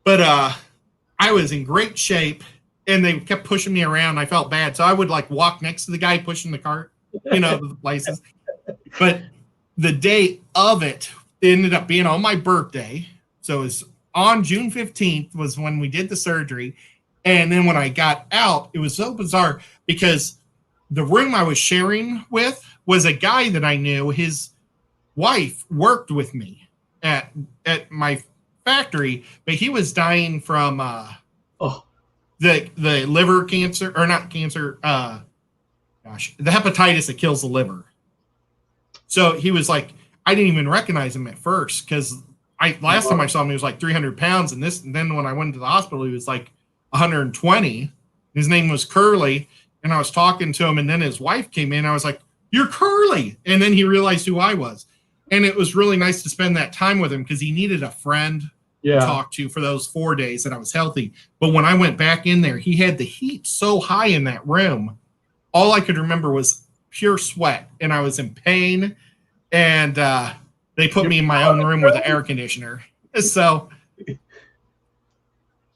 But I was in great shape, and they kept pushing me around. I felt bad. So I would like walk next to the guy pushing the cart, the places. But the day of it ended up being on my birthday. So it was on June 15th was when we did the surgery. And then when I got out, it was so bizarre because the room I was sharing with was a guy that I knew. His wife worked with me at my factory, but he was dying from the liver cancer, or not cancer, the hepatitis that kills the liver. So he was like, I didn't even recognize him at first because last time I saw him, he was like 300 pounds. And then when I went to the hospital, he was like 120. His name was Curly, and I was talking to him, and then his wife came in. I was like, "You're Curly," and then he realized who I was, and it was really nice to spend that time with him because he needed a friend to talk to for those 4 days that I was healthy. But when I went back in there, he had the heat so high in that room, all I could remember was pure sweat, and I was in pain, and they put me in my own room with an air conditioner. So.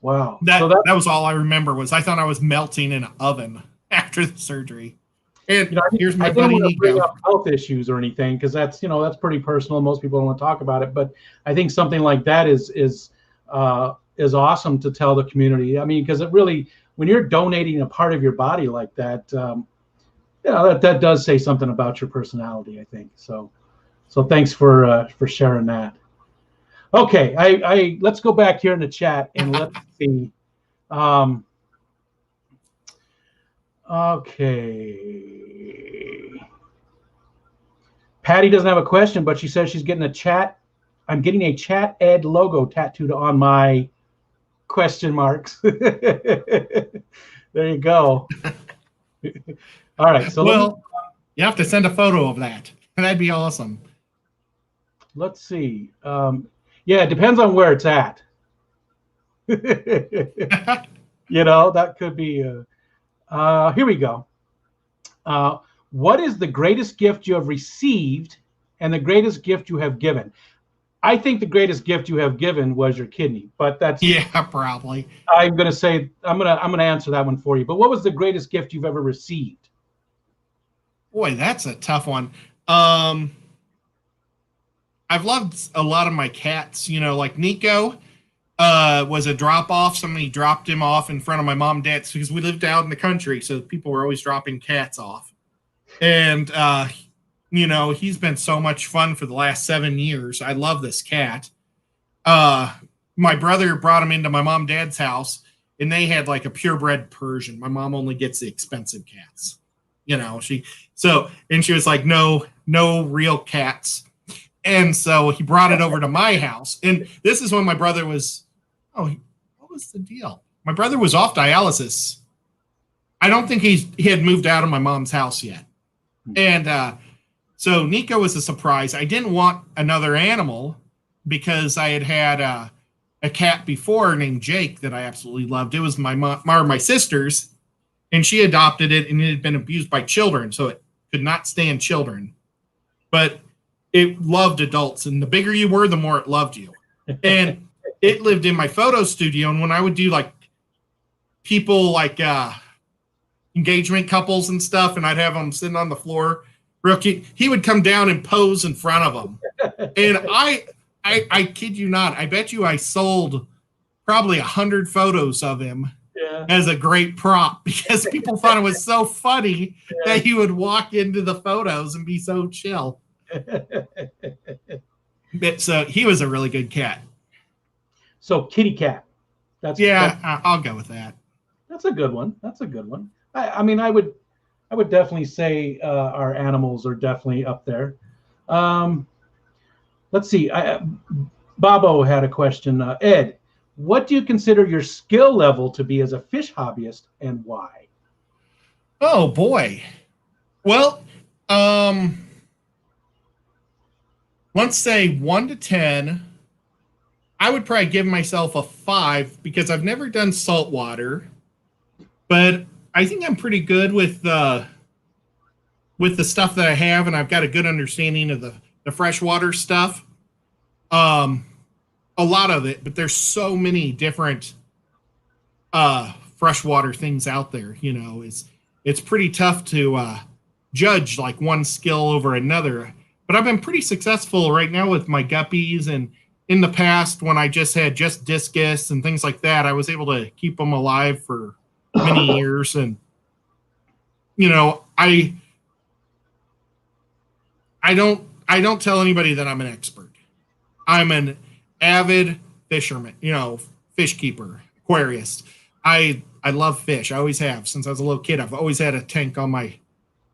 Wow.
That was all I remember was I thought I was melting in an oven after the surgery. And here's my buddy Nico. I don't want to bring up
health issues or anything because that's pretty personal. Most people don't want to talk about it, but I think something like that is awesome to tell the community. I mean, because it really, when you're donating a part of your body like that, that does say something about your personality, I think. So thanks for sharing that. Okay, I let's go back here in the chat and let's see. Okay. Patty doesn't have a question, but she says she's getting a chat. I'm getting a Chat Ed logo tattooed on my question marks. There you go. All right. So
you have to send a photo of that. That'd be awesome.
Let's see. Yeah, it depends on where it's at. That could be. Here we go. What is the greatest gift you have received and the greatest gift you have given? I think the greatest gift you have given was your kidney, but that's
Yeah, probably.
I'm gonna say I'm gonna answer that one for you. But what was the greatest gift you've ever received?
Boy, that's a tough one. Um, I've loved a lot of my cats. Like Nico was a drop off. Somebody dropped him off in front of my mom and dad's because we lived out in the country, so people were always dropping cats off. And he's been so much fun for the last 7 years. I love this cat. My brother brought him into my mom and dad's house, and they had like a purebred Persian. My mom only gets the expensive cats. She was like, no real cats. And so he brought it over to my house. And this is when my brother was, what was the deal? My brother was off dialysis. I don't think he had moved out of my mom's house yet. And so Nico was a surprise. I didn't want another animal because I had a cat before named Jake that I absolutely loved. It was my sister's, and she adopted it, and it had been abused by children, so it could not stand children. But it loved adults, and the bigger you were, the more it loved you. And it lived in my photo studio, and when I would do like people like engagement couples and stuff, and I'd have them sitting on the floor, real cute, he would come down and pose in front of them. And I kid you not, I bet you I sold probably 100 photos of him as a great prop because people thought it was so funny that he would walk into the photos and be so chill. So he was a really good cat.
So kitty cat.
I'll go with that.
That's a good one. I mean, I would definitely say our animals are definitely up there. Let's see. Bobo had a question. Ed, what do you consider your skill level to be as a fish hobbyist, and why?
Oh boy. Well, let's say 1 to 10. I would probably give myself a 5 because I've never done saltwater, but I think I'm pretty good with the stuff that I have, and I've got a good understanding of the freshwater stuff. A lot of it, but there's so many different freshwater things out there. It's pretty tough to judge like one skill over another. But I've been pretty successful right now with my guppies, and in the past when I had discus and things like that, I was able to keep them alive for many years. And I don't tell anybody that I'm an expert. I'm an avid fisherman, fish keeper, aquarist. I love fish. I always have since I was a little kid. I've always had a tank on my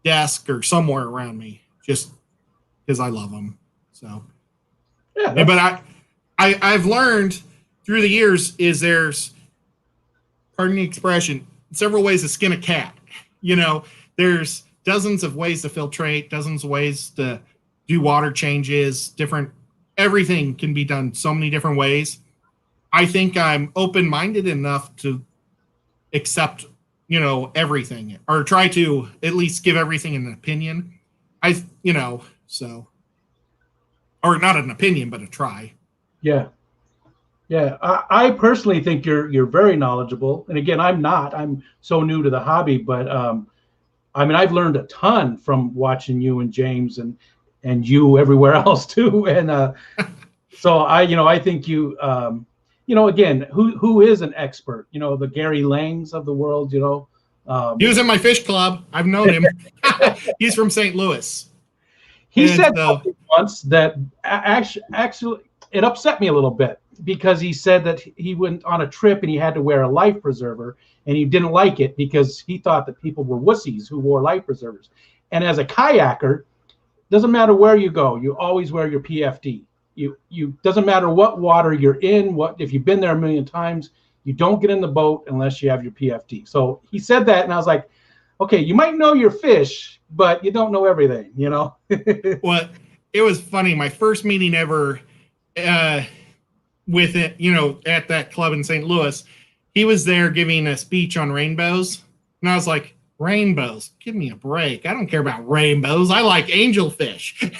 desk or somewhere around me, just because I love them. So, yeah, but I've learned through the years there's, pardon the expression, several ways to skin a cat. There's dozens of ways to filtrate, dozens of ways to do water changes, everything can be done so many different ways. I think I'm open-minded enough to accept, everything, or try to at least give everything an opinion. Or not an opinion, but a try.
Yeah. I personally think you're very knowledgeable. And again, I'm so new to the hobby, but I mean, I've learned a ton from watching you and James and you everywhere else too. And so I think you, again, who is an expert? The Gary Langs of the world. He
was in my fish club. I've known him. He's from St. Louis.
He said once that actually it upset me a little bit because he said that he went on a trip and he had to wear a life preserver and he didn't like it because he thought that people were wussies who wore life preservers. And as a kayaker, doesn't matter where you go, you always wear your PFD. You doesn't matter what water you're in, if you've been there a million times, you don't get in the boat unless you have your PFD. So he said that, and I was like, okay, you might know your fish, but you don't know everything, Well,
it was funny. My first meeting ever with it, at that club in St. Louis, he was there giving a speech on rainbows, and I was like, rainbows? Give me a break. I don't care about rainbows. I like angelfish.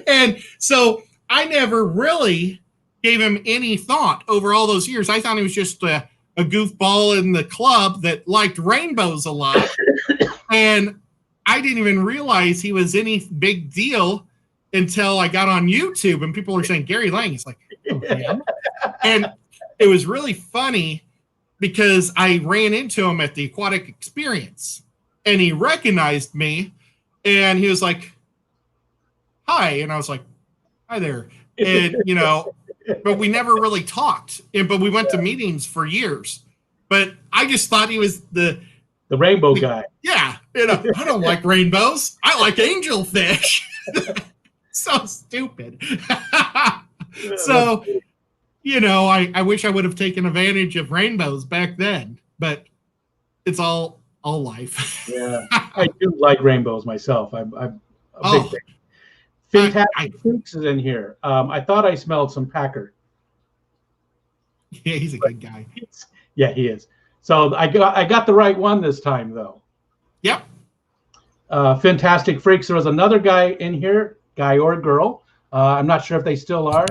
And so I never really gave him any thought over all those years. I thought he was just a goofball in the club that liked rainbows a lot. And I didn't even realize he was any big deal until I got on YouTube and people were saying, Gary Lang. It's like, oh, him? And it was really funny because I ran into him at the Aquatic Experience and he recognized me and he was like, hi. And I was like, hi there. And, but we never really talked. But we went to meetings for years. But I just thought he was the
rainbow guy.
Yeah. I don't like rainbows. I like angelfish. So stupid. So, I wish I would have taken advantage of rainbows back then, but it's all life.
Yeah. I do like rainbows myself. I'm a big fan. Fantastic Freaks is in here. I thought I smelled some Packer.
Yeah, he's a good guy.
Yeah, he is. So I got the right one this time, though.
Yep.
Fantastic Freaks. There was another guy in here, guy or girl. I'm not sure if they still are,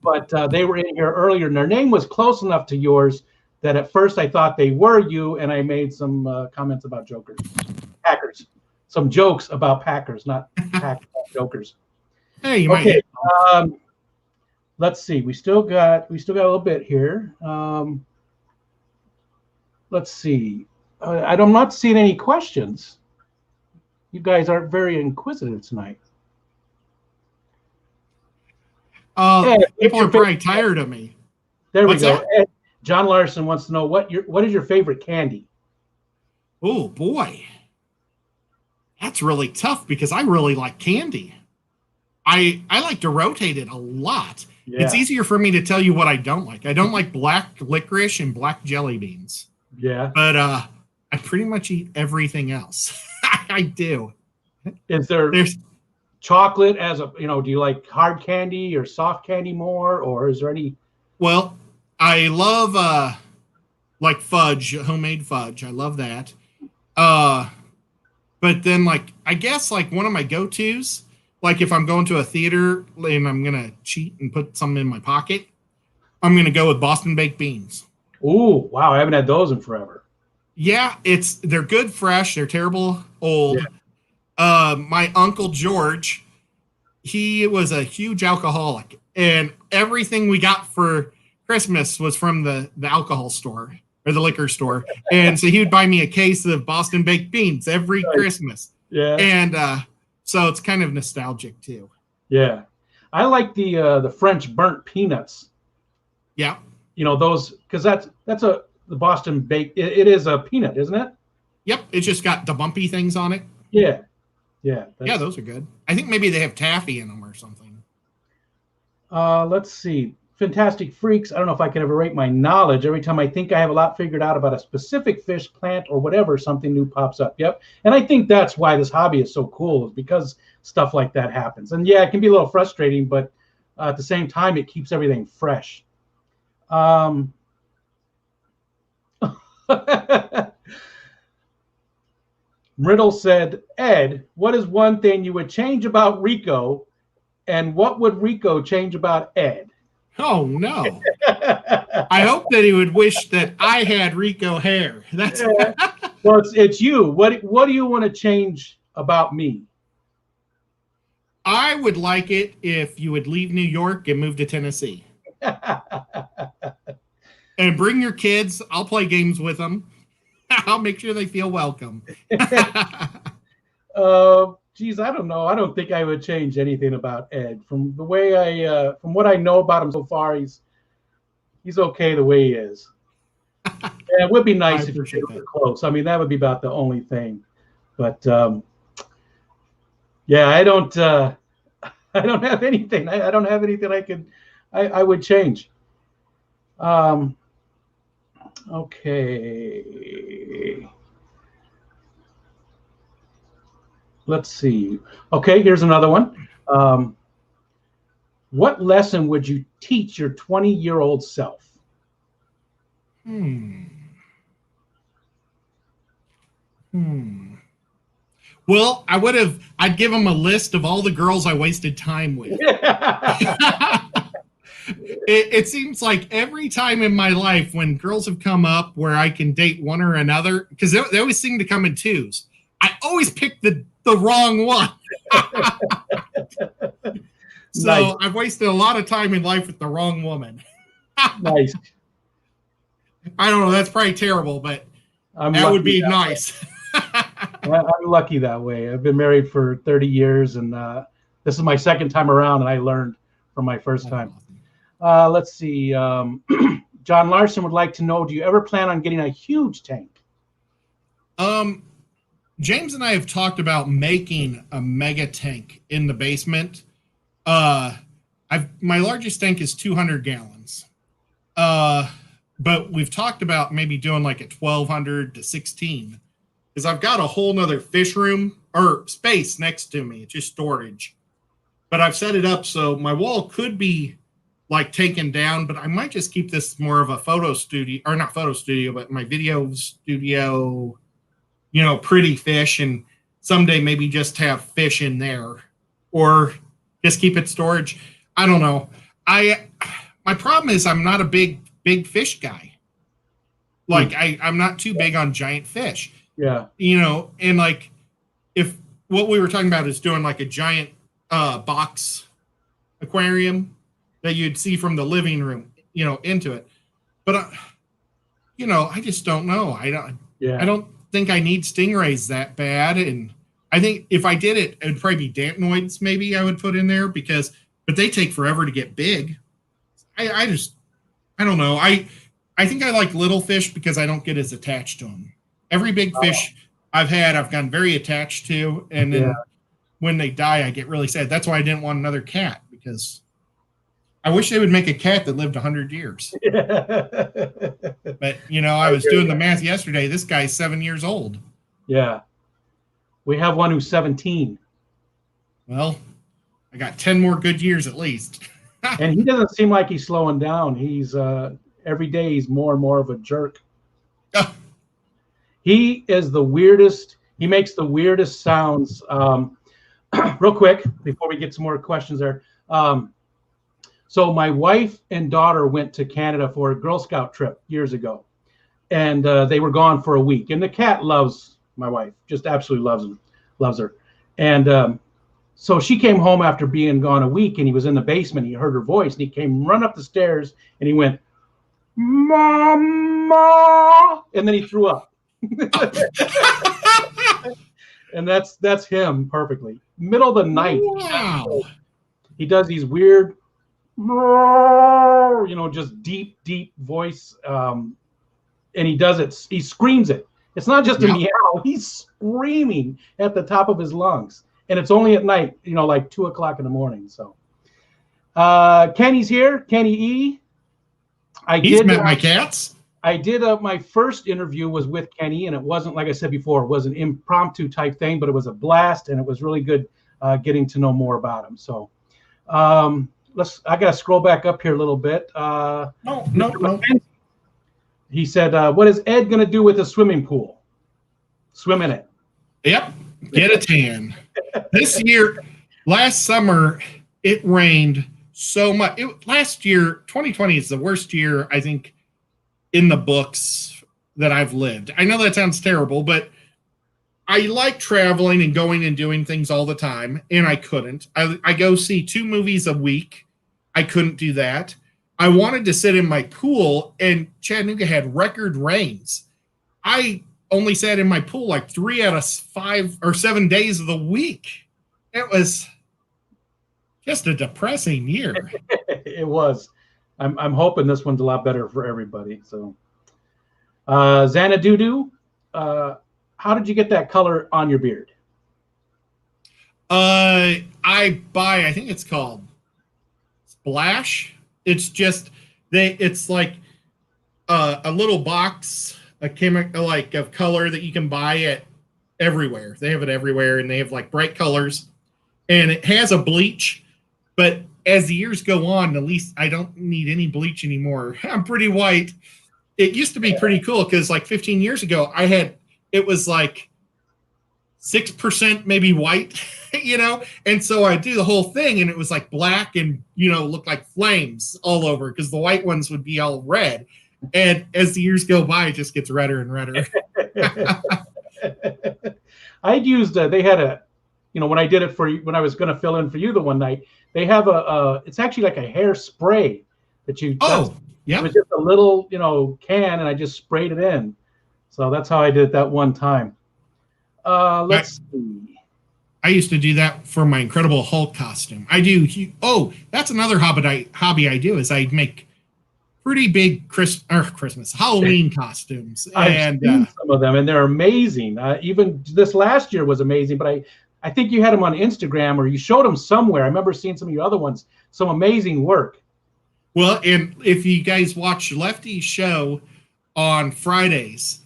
but they were in here earlier, and their name was close enough to yours that at first I thought they were you, and I made some comments about Packers. Some jokes about Packers, not Packers, jokers.
Hey, you
okay. Let's see. We still got a little bit here. Let's see. I'm not seeing any questions. You guys aren't very inquisitive tonight.
People are probably tired of me.
There we go. Ed, John Larson wants to know what is your favorite candy?
Oh boy, that's really tough because I really like candy. I like to rotate it a lot. Yeah. It's easier for me to tell you what I don't like. I don't like black licorice and black jelly beans.
Yeah.
But I pretty much eat everything else. I do.
There's chocolate as do you like hard candy or soft candy more, or is there any?
Well, I love like fudge, homemade fudge. I love that. But then I guess one of my go-tos, if I'm going to a theater and I'm gonna cheat and put something in my pocket, I'm gonna go with Boston baked beans.
Ooh, wow! I haven't had those in forever.
Yeah, they're good fresh. They're terrible old. Yeah. My Uncle George, he was a huge alcoholic, and everything we got for Christmas was from the alcohol store or the liquor store. And so he would buy me a case of Boston baked beans every Christmas. Yeah. And so it's kind of nostalgic too.
Yeah. I like the French burnt peanuts.
Yeah.
Those, because that's the Boston baked. It is a peanut, isn't it?
Yep. It's just got the bumpy things on it.
Yeah. Yeah.
Yeah, those are good. I think maybe they have taffy in them or something.
Let's see. Fantastic Freaks. I don't know if I can ever rate my knowledge. Every time I think I have a lot figured out about a specific fish, plant, or whatever, something new pops up. Yep. And I think that's why this hobby is so cool, is because stuff like that happens. And yeah, it can be a little frustrating, but at the same time, it keeps everything fresh. Riddle said, Ed, what is one thing you would change about Rico, and what would Rico change about Ed?
Oh, no. I hope that he would wish that I had Rico hair. That's
Well, it's you. What do you want to change about me?
I would like it if you would leave New York and move to Tennessee. And bring your kids. I'll play games with them. I'll make sure they feel welcome.
Geez, I don't know. I don't think I would change anything about Ed. From the way from what I know about him so far, he's okay the way he is. Yeah, it would be nice if you were close. I mean, that would be about the only thing. But yeah, I don't have anything. I don't have anything I would change. Okay. Let's see. Okay, here's another one. What lesson would you teach your 20-year-old self?
Well, I'd give them a list of all the girls I wasted time with. It seems like every time in my life when girls have come up where I can date one or another, because they always seem to come in twos, I always pick the wrong one. So nice. I've wasted a lot of time in life with the wrong woman.
Nice.
I don't know. That's probably terrible, but that would be nice.
I'm lucky that way. I've been married for 30 years, and this is my second time around, and I learned from my first time. Let's see. John Larson would like to know, do you ever plan on getting a huge tank?
James and I have talked about making a mega tank in the basement. My largest tank is 200 gallons. But we've talked about maybe doing like a 1,200 to 16, because I've got a whole nother fish room or space next to me. It's just storage. But I've set it up so my wall could be like taken down, but I might just keep this more of a photo studio, or not photo studio, but my video studio, pretty fish, and someday maybe just have fish in there, or just keep it storage. I don't know. My problem is I'm not a big fish guy. Like I'm not too big on giant fish.
Yeah.
And like if what we were talking about is doing like a giant box aquarium that you'd see from the living room, into it. But I just don't know. I don't think I need stingrays that bad. And I think if I did it, it would probably be dantanoids maybe I would put in there, but they take forever to get big. I don't know. I think I like little fish because I don't get as attached to them. Every big fish I've gotten very attached to, and then when they die, I get really sad. That's why I didn't want another cat, because I wish they would make a cat that lived 100 years. But, I was doing the math yesterday. This guy's 7 years old.
Yeah. We have one who's 17.
Well, I got 10 more good years at least.
And he doesn't seem like he's slowing down. He's every day he's more and more of a jerk. He is the weirdest. He makes the weirdest sounds. Real quick, before we get some more questions there. So my wife and daughter went to Canada for a Girl Scout trip years ago, and they were gone for a week. And the cat loves my wife, just absolutely loves her. And so she came home after being gone a week, and he was in the basement. He heard her voice, and he came run up the stairs, and he went, "Mama," and then he threw up. And that's him perfectly. Middle of the night.
Wow.
He does these weird, just deep voice. And he does it. He screams it. It's not just a meow. He's screaming at the top of his lungs. And it's only at night, like 2 o'clock in the morning. So Kenny's here. Kenny E.
He's met my cats.
I did my first interview was with Kenny, and it wasn't, like I said before, it was an impromptu type thing, but it was a blast, and it was really good getting to know more about him. So I got to scroll back up here a little bit.
No.
He said, what is Ed going to do with a swimming pool? Swim in it.
Yep. Get a tan. This year, last summer, it rained so much. Last year, 2020 is the worst year, I think, in the books that I've lived. I know that sounds terrible, but I like traveling and going and doing things all the time, and I couldn't. I go see 2 movies a week. I couldn't do that. I wanted to sit in my pool, and Chattanooga had record rains. I only sat in my pool like 3 out of 5 or 7 days of the week. It was just a depressing year.
It was. I'm hoping this one's a lot better for everybody. So, Xanadudu, how did you get that color on your beard?
I think it's called Splash. It's just it's like a little box, a chemical like of color that you can buy at everywhere. They have it everywhere, and they have like bright colors, and it has a bleach, but as the years go on, at least I don't need any bleach anymore. I'm pretty white. It used to be pretty cool because like 15 years ago, it was like 6% maybe white, and so I do the whole thing, and it was like black and looked like flames all over, because the white ones would be all red, and as the years go by, it just gets redder and redder.
I'd used they had a, when I did it for you, when I was going to fill in for you the one night, they have it's actually like a hair spray that you.
Yeah.
It was just a little can, and I just sprayed it in. So that's how I did it that one time. Let's see.
I used to do that for my Incredible Hulk costume. I do. That's another hobby I do, is I make pretty big Christmas Halloween costumes.
I've seen some of them, and they're amazing. Even this last year was amazing, but I think you had them on Instagram, or you showed them somewhere. I remember seeing some of your other ones. Some amazing work.
Well, and if you guys watch Lefty's show on Fridays,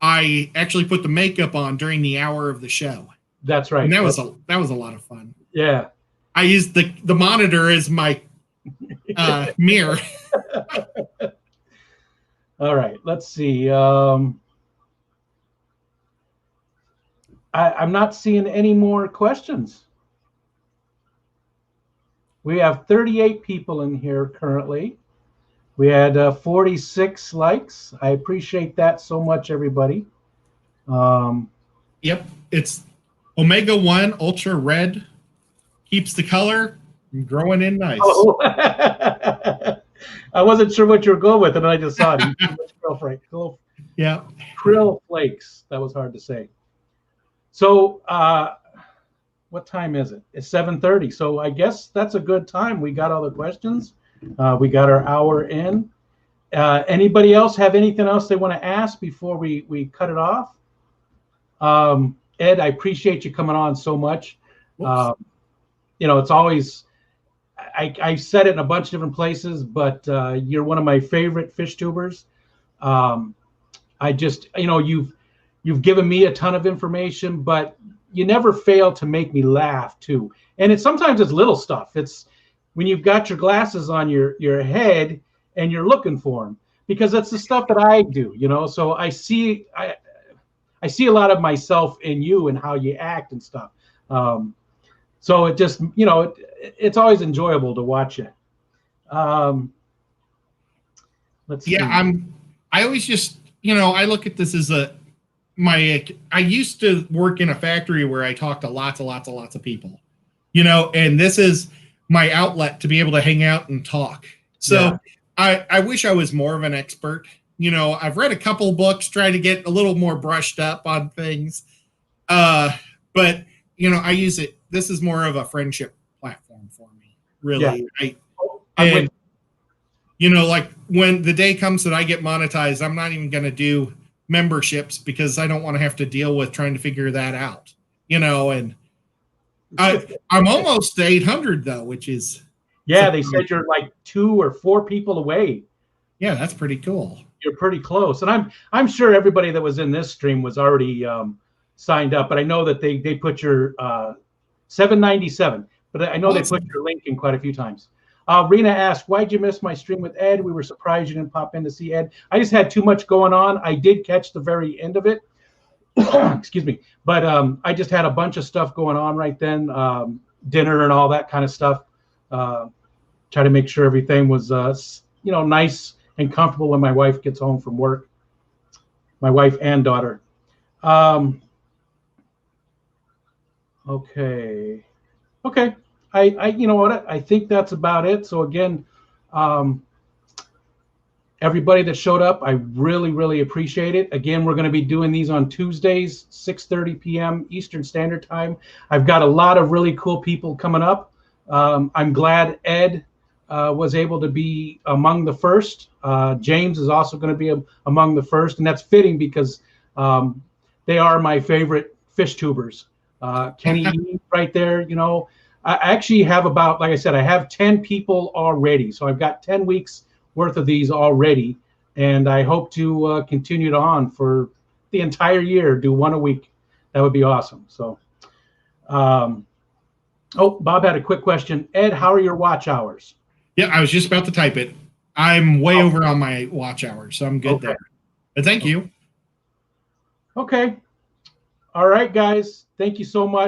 I actually put the makeup on during the hour of the show.
That's right.
And that was a lot of fun.
Yeah.
I used the monitor as my mirror.
All right. Let's see. I'm not seeing any more questions. We have 38 people in here currently. We had 46 likes. I appreciate that so much, everybody.
Yep, it's Omega 1 Ultra Red. Keeps the color growing in nice.
Oh. I wasn't sure what you were going with, and I just saw it.
Yeah.
Krill flakes. That was hard to say. So, what time is it? It's 7:30. So I guess that's a good time. We got all the questions. We got our hour in. Anybody else have anything else they want to ask before we cut it off? Ed, I appreciate you coming on so much. It's always, I've said it in a bunch of different places, but you're one of my favorite fish tubers. I just, you've given me a ton of information, but you never fail to make me laugh too. And sometimes it's little stuff. It's when you've got your glasses on your head and you're looking for them, because that's the stuff that I do, so I see a lot of myself in you and how you act and stuff. So it just, it's always enjoyable to watch it. Let's see.
Yeah, I always just, I look at this as I used to work in a factory where I talked to lots of people, and this is my outlet to be able to hang out and talk. So yeah. I wish I was more of an expert. I've read a couple books, trying to get a little more brushed up on things. But, I use it. This is more of a friendship platform for me, really. Yeah. Like when the day comes that I get monetized, I'm not even going to do memberships, because I don't want to have to deal with trying to figure that out, and I'm almost to 800 though, which is.
Yeah. They said you're like 2 or 4 people away.
Yeah. That's pretty cool.
You're pretty close. And I'm sure everybody that was in this stream was already signed up, but I know that they put your 797, but I know awesome. They put your link in quite a few times. Rena asked, why'd you miss my stream with Ed? We were surprised you didn't pop in to see Ed. I just had too much going on. I did catch the very end of it. Excuse me. But I just had a bunch of stuff going on right then, dinner and all that kind of stuff. Try to make sure everything was, nice and comfortable when my wife gets home from work. My wife and daughter. Okay. I think that's about it. So again, everybody that showed up, I really, really appreciate it. Again, we're going to be doing these on Tuesdays, 6:30 p.m. Eastern Standard Time. I've got a lot of really cool people coming up. I'm glad Ed was able to be among the first. James is also going to be among the first, and that's fitting because they are my favorite fish tubers. Kenny right there, I actually have about, like I said, I have 10 people already. So I've got 10 weeks worth of these already, and I hope to continue it on for the entire year, do one a week. That would be awesome. So, Bob had a quick question. Ed, how are your watch hours?
Yeah, I was just about to type it. I'm way over on my watch hours, so I'm good there. But thank you.
Okay. All right, guys. Thank you so much.